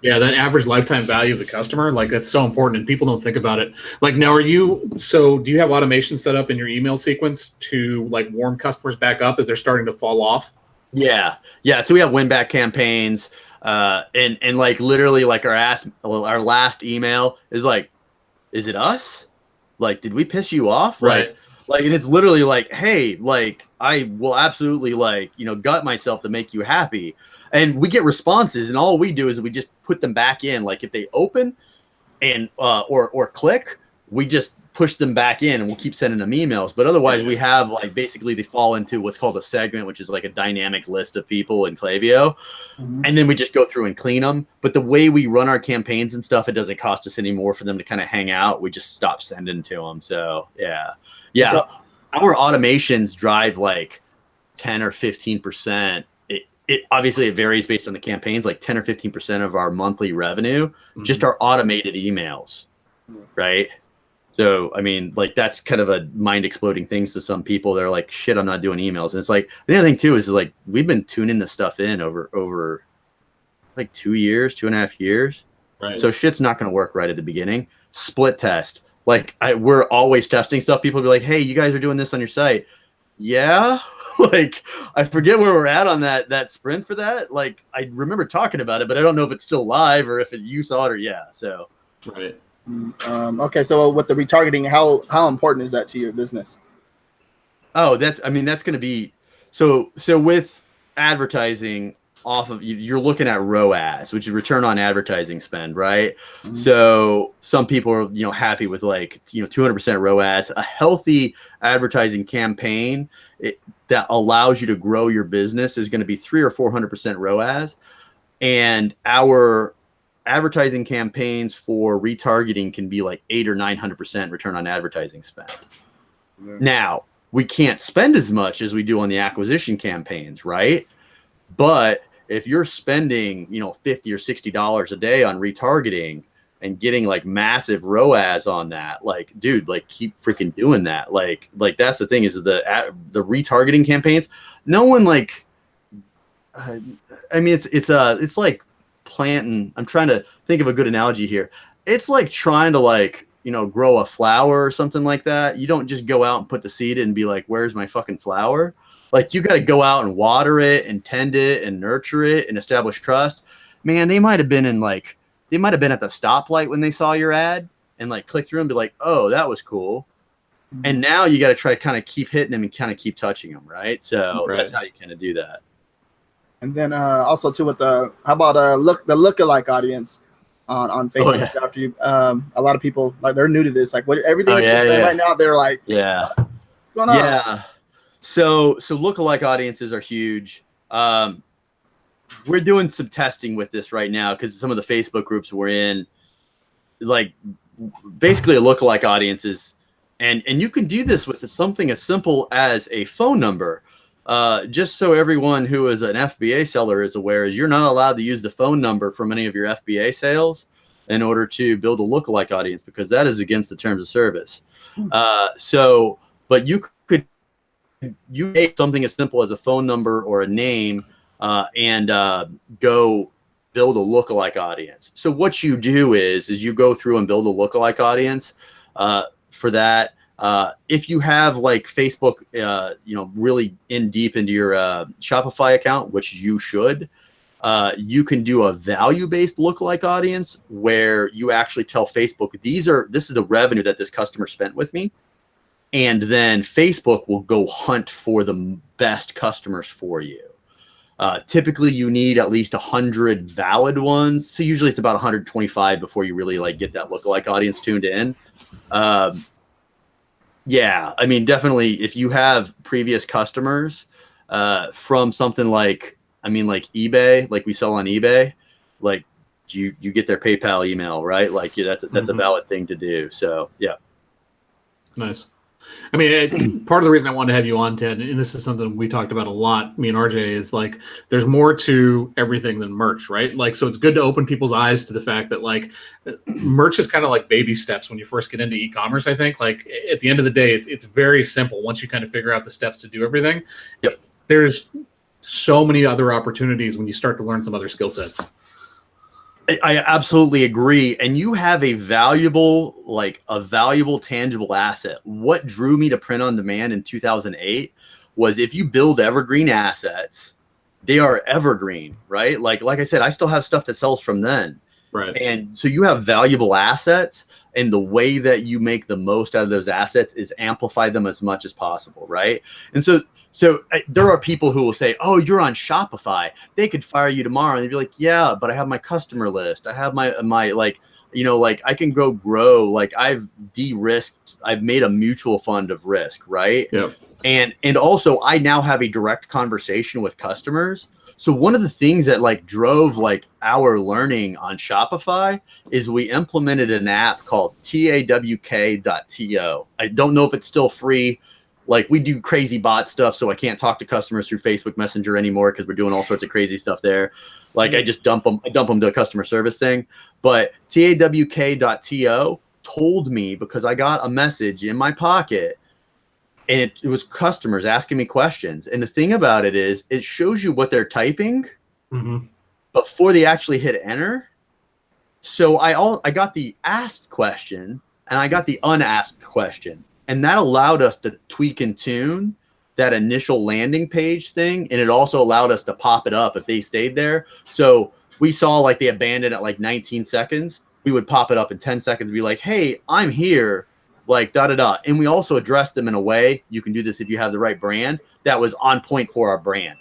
Yeah, that average lifetime value of the customer, like that's so important, and people don't think about it. Like now, do you have automation set up in your email sequence to like warm customers back up as they're starting to fall off? Yeah. So we have win back campaigns, and like literally like our last email is like, is it us? Like, did we piss you off? Right. Like, and it's literally like, hey, like I will absolutely like, gut myself to make you happy. And we get responses, and all we do is we just put them back in. Like if they open and or click, we just push them back in, and we'll keep sending them emails. But otherwise, we have like basically they fall into what's called a segment, which is like a dynamic list of people in Klaviyo, and then we just go through and clean them. But the way we run our campaigns and stuff, it doesn't cost us any more for them to kind of hang out. We just stop sending to them. So yeah. So, our automations drive like 10 or 15%. It obviously it varies based on the campaigns, like 10 or 15% of our monthly revenue, just our automated emails, right? So, I mean, like that's kind of a mind exploding things to some people. They're like, shit, I'm not doing emails. And it's like, the other thing too, is like, we've been tuning this stuff in over like 2.5 years. Right. So shit's not going to work right at the beginning. Split test. Like we're always testing stuff. People be like, hey, you guys are doing this on your site. Yeah. Like I forget where we're at on that sprint for that. Like I remember talking about it, but I don't know if it's still live or if you saw it or so. Right. Okay. So with the retargeting, how important is that to your business? Oh, that's going to be, so with advertising off of, you're looking at ROAS, which is return on advertising spend, right? So some people are, happy with like, 200% ROAS. A healthy advertising campaign that allows you to grow your business is going to be 300 or 400% ROAS. And our advertising campaigns for retargeting can be like 800 or 900% return on advertising spend. Yeah. Now, we can't spend as much as we do on the acquisition campaigns, right? But if you're spending, $50 or $60 a day on retargeting, and getting like massive ROAS on that. Like, dude, like keep freaking doing that. Like that's the thing is the retargeting campaigns. No one like, I mean, it's like planting. I'm trying to think of a good analogy here. It's like trying to like, you know, grow a flower or something like that. You don't just go out and put the seed in and be like, where's my fucking flower? Like you got to go out and water it and tend it and nurture it and establish trust. Man, they might have been at the stoplight when they saw your ad and like click through and be like, oh, that was cool. And now you got to try to kind of keep hitting them and kind of keep touching them. Right. So that's how you kind of do that. And then also too with how about the lookalike audience on Facebook? Yeah. After you, a lot of people like they're new to this. Like everything you're saying right now, they're like, what's going on? Yeah. So lookalike audiences are huge. We're doing some testing with this right now because some of the Facebook groups we're in, like basically a lookalike audiences, and you can do this with something as simple as a phone number. Just so everyone who is an FBA seller is aware, is you're not allowed to use the phone number from any of your FBA sales in order to build a lookalike audience because that is against the terms of service. But you make something as simple as a phone number or a name and go build a lookalike audience. So what you do is you go through and build a lookalike audience for that. If you have like Facebook, really in deep into your Shopify account, which you should, you can do a value-based lookalike audience where you actually tell Facebook, this is the revenue that this customer spent with me. And then Facebook will go hunt for the best customers for you. Typically you need at least 100 valid ones. So usually it's about 125 before you really like get that lookalike audience tuned in. Yeah, I mean, definitely if you have previous customers from something like eBay, like we sell on eBay, like you get their PayPal email, right? Like that's a valid thing to do. So yeah. Nice. I mean, it's part of the reason I wanted to have you on, Ted, and this is something we talked about a lot, me and RJ, is like there's more to everything than merch, right? Like, so it's good to open people's eyes to the fact that like merch is kind of like baby steps when you first get into e-commerce, I think. Like at the end of the day, it's very simple once you kind of figure out the steps to do everything. Yep. There's so many other opportunities when you start to learn some other skill sets. I absolutely agree. And you have a valuable, tangible asset. What drew me to print on demand in 2008 was if you build evergreen assets, they are evergreen, right? Like I said, I still have stuff that sells from then. Right. And so you have valuable assets, and the way that you make the most out of those assets is amplify them as much as possible, right? And so there are people who will say, oh, you're on Shopify, they could fire you tomorrow. And they'd be like, yeah, but I have my customer list. I have my I can go grow. Like I've de-risked, I've made a mutual fund of risk, right? Yeah. And also I now have a direct conversation with customers. So one of the things that like drove like our learning on Shopify is we implemented an app called tawk.to. I don't know if it's still free. Like we do crazy bot stuff, so I can't talk to customers through Facebook Messenger anymore because we're doing all sorts of crazy stuff there. Like I just dump them to a customer service thing. But tawk.to told me, because I got a message in my pocket and it was customers asking me questions. And the thing about it is it shows you what they're typing before they actually hit enter. So I got the asked question and I got the unasked question. And that allowed us to tweak and tune that initial landing page thing. And it also allowed us to pop it up if they stayed there. So we saw like they abandoned at like 19 seconds. We would pop it up in 10 seconds and be like, hey, I'm here, like da-da-da. And we also addressed them in a way, you can do this if you have the right brand, that was on point for our brand.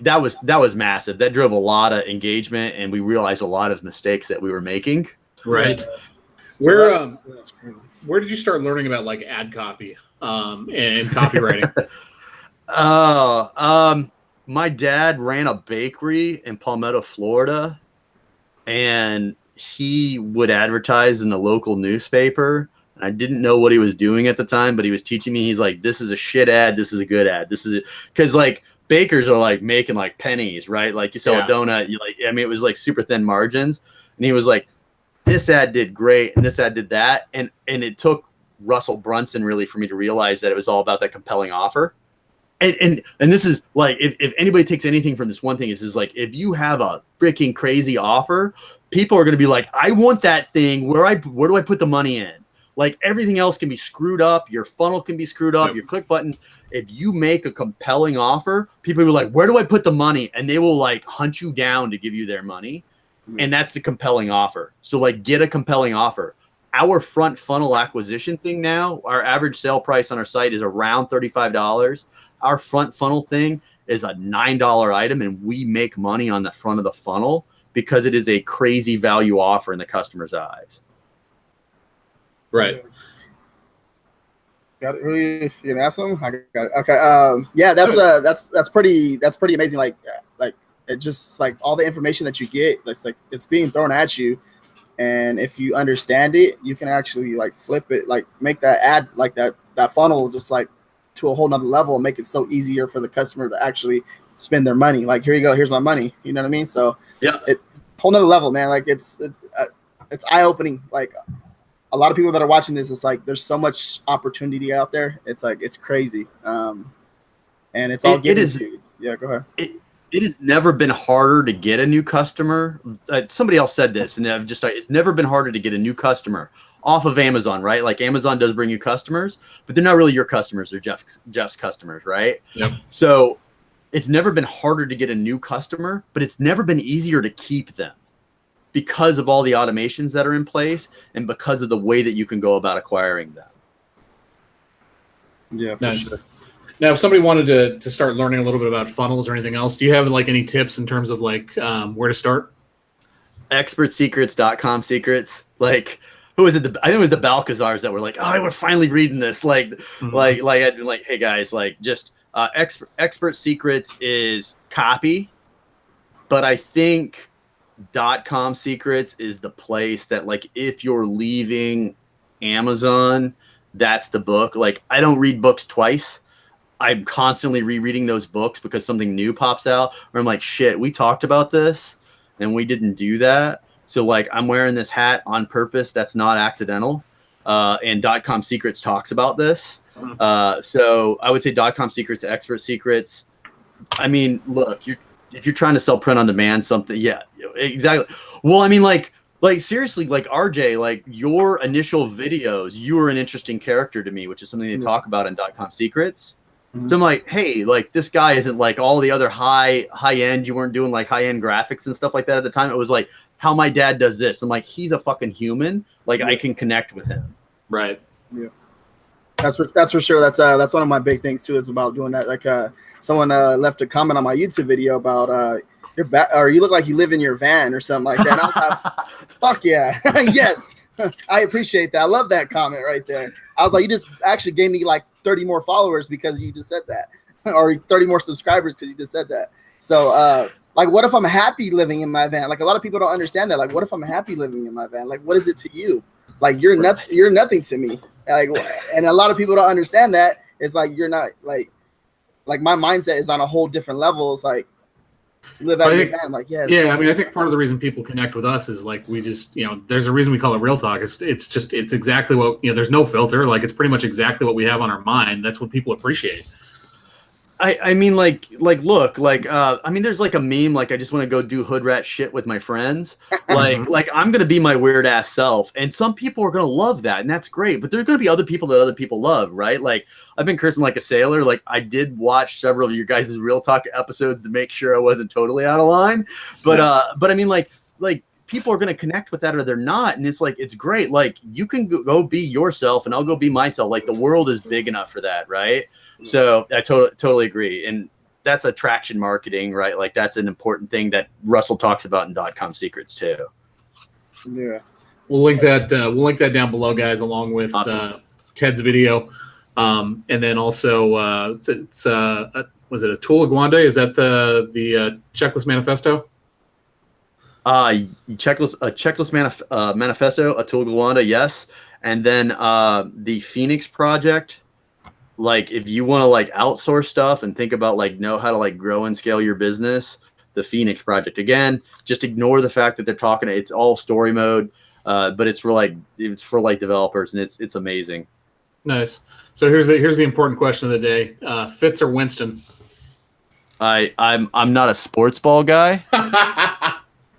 That was massive. That drove a lot of engagement, and we realized a lot of mistakes that we were making. Right. Where did you start learning about like ad copy and copywriting? My dad ran a bakery in Palmetto, Florida, and he would advertise in the local newspaper. And I didn't know what he was doing at the time, but he was teaching me. He's like, this is a shit ad. This is a good ad. This is it. Because like bakers are like making like pennies, right? Like you sell a donut, it was like super thin margins. And he was like, this ad did great and this ad did that. And it took Russell Brunson really for me to realize that it was all about that compelling offer. And this is like, if anybody takes anything from this one thing, is like, if you have a freaking crazy offer, people are going to be like, I want that thing. Where do I put the money in? Like everything else can be screwed up. Your funnel can be screwed up. Your click button. If you make a compelling offer, people will be like, where do I put the money? And they will like hunt you down to give you their money. And that's the compelling offer. So like, get a compelling offer. Our front funnel acquisition thing now, our average sale price on our site is around $35. Our front funnel thing is a $9 item, and we make money on the front of the funnel because it is a crazy value offer in the customer's eyes. Right. Got it. Who you gonna ask them? I got it. Okay. Yeah, that's pretty amazing. Like it just like all the information that you get, it's being thrown at you. And if you understand it, you can actually like flip it, like make that ad, like that funnel just like to a whole nother level and make it so easier for the customer to actually spend their money. Like, here you go, here's my money. You know what I mean? So yeah, it whole nother level, man. Like it's eye opening. Like a lot of people that are watching this, it's like there's so much opportunity out there. It's like it's crazy. And it's all given to you. Yeah, go ahead. It has never been harder to get a new customer. Somebody else said this, and it's never been harder to get a new customer off of Amazon, right? Like Amazon does bring you customers, but they're not really your customers. They're Jeff's customers, right? Yep. So it's never been harder to get a new customer, but it's never been easier to keep them because of all the automations that are in place and because of the way that you can go about acquiring them. Yeah, for sure. Now, if somebody wanted to start learning a little bit about funnels or anything else, do you have like any tips in terms of like where to start? Expertsecrets.com secrets. Like, who was it? I think it was the Balcazars that were like, oh, we're finally reading this. Like, hey guys, like just Expert Secrets is copy, but I think .com secrets is the place that like, if you're leaving Amazon, that's the book. Like, I don't read books twice. I'm constantly rereading those books because something new pops out where I'm like, shit, we talked about this and we didn't do that. So like, I'm wearing this hat on purpose. That's not accidental. And .com secrets talks about this. So I would say .com secrets, Expert Secrets. I mean, look, if you're trying to sell print on demand, something. Yeah, exactly. Well, I mean, like seriously, like RJ, like your initial videos, you were an interesting character to me, which is something they talk about in .com secrets. So I'm like, hey, like this guy isn't like all the other high end. You weren't doing like high end graphics and stuff like that at the time. It was like how my dad does this. I'm like, he's a fucking human. Like I can connect with him. Right. Yeah. That's for sure. That's one of my big things too, is about doing that. Like someone left a comment on my YouTube video about or you look like you live in your van or something like that. And I was like, fuck yeah. Yes. I appreciate that. I love that comment right there. I was like, you just actually gave me like 30 more followers because you just said that, or 30 more subscribers because you just said that. So like, what if I'm happy living in my van? Like a lot of people don't understand that. Like, what if I'm happy living in my van? Like, what is it to you? Like, you're nothing to me. Like, and a lot of people don't understand that. It's like, you're not like my mindset is on a whole different level. It's like, live out of your van. Like, yes. Yeah. I mean, I think part of the reason people connect with us is like, we just, there's a reason we call it Real Talk. It's exactly what, there's no filter. Like, it's pretty much exactly what we have on our mind. That's what people appreciate. I mean, like, look, like, I mean, there's like a meme, like, I just want to go do hood rat shit with my friends. Like I'm going to be my weird ass self. And some people are going to love that. And that's great. But there's going to be other people that other people love, right? Like, I've been cursing like a sailor. Like, I did watch several of your guys' Real Talk episodes to make sure I wasn't totally out of line. But I mean, like people are going to connect with that or they're not. And it's like, it's great. Like, you can go be yourself and I'll go be myself. Like, the world is big enough for that, right? So I totally agree. And that's attraction marketing, right? Like, that's an important thing that Russell talks about in .com secrets too. Yeah. We'll link that down below, guys, along with awesome. Ted's video. And then also was it Atul Gawande? Is that the checklist manifesto? Checklist manifesto, Atul Gawande, yes. And then the Phoenix Project. like if you want to like outsource stuff and think about like know how to like grow and scale your business, the Phoenix project, again, just ignore the fact that they're talking, it's all story mode, but it's for like developers, and it's amazing. Nice. So here's the important question of the day: Fitz or Winston? I'm not a sports ball guy.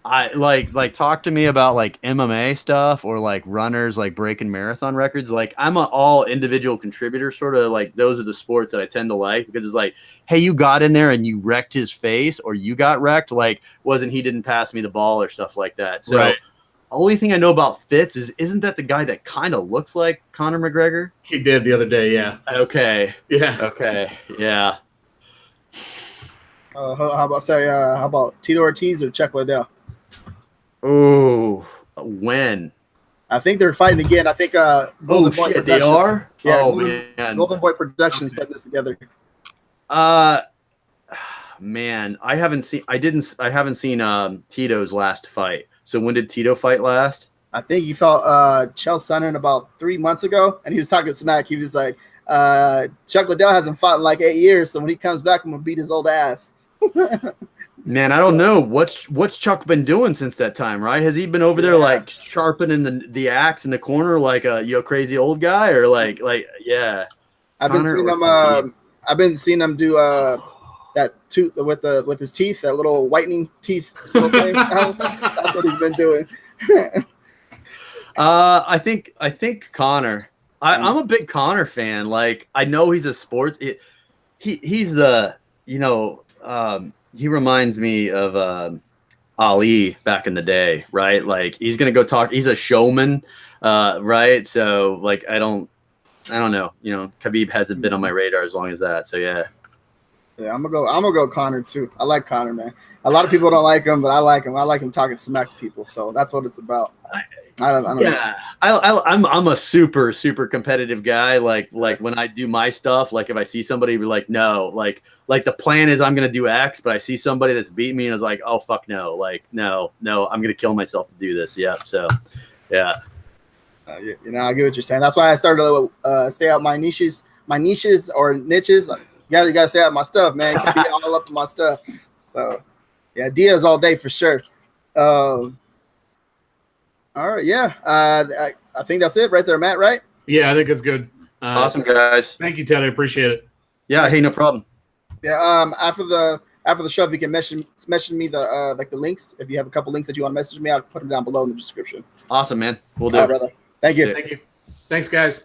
I like talk to me about like MMA stuff or like runners like breaking marathon records. Like I'm an all individual contributor, sort of like those are the sports that I tend to like, because it's like, hey, you got in there and you wrecked his face, or you got wrecked. Like he didn't pass me the ball or stuff like that. So right. Only thing I know about Fitz isn't that the guy that kind of looks like Conor McGregor? He did the other day, yeah. Okay. Yeah. Okay. Yeah. How about Tito Ortiz or Chuck Liddell? Oh, when? I think they're fighting again. I think Golden Boy shit, they are? Yeah, man. Golden Boy Productions putting this together. Man, I haven't seen Tito's last fight. So when did Tito fight last? I think he fought Chael Sonnen about 3 months ago, and he was talking smack. He was like, Chuck Liddell hasn't fought in like 8 years, so when he comes back, I'm gonna beat his old ass. Man, I don't know what's Chuck been doing since that time, right? Has he been over there like sharpening the axe in the corner like a crazy old guy, or like yeah? I've been seeing him do that tooth with his teeth, that little whitening teeth little thing. That's what he's been doing. I think Conor. I'm a big Conor fan. Like I know he's a sports. He's the he reminds me of Ali back in the day, right? Like he's gonna go talk. He's a showman, right? So like I don't know. Khabib hasn't been on my radar as long as that. So yeah. Yeah, I'm gonna go Conor too. I like Conor, man. A lot of people don't like him, but I like him. I like him talking smack to people. So that's what it's about. I don't know. I'm a super competitive guy. Like when I do my stuff, like if I see somebody be like, no, like the plan is I'm gonna do X, but I see somebody that's beat me and is like, oh fuck no, like no, I'm gonna kill myself to do this. Yeah. So yeah. I get what you're saying. That's why I started to stay out my niches or niches. You gotta stay out of my stuff, man. You can't be all up to my stuff. So yeah, Diaz all day for sure. All right, yeah. I think that's it right there, Matt, right? Yeah, I think it's good. Awesome, guys. Thank you, Ted. I appreciate it. Yeah, hey, no problem. Yeah, after the show, if you can message me the links. If you have a couple links that you want to message me, I'll put them down below in the description. Awesome, man. We'll do. All right, brother. Thank you. Thank you. Thanks, guys.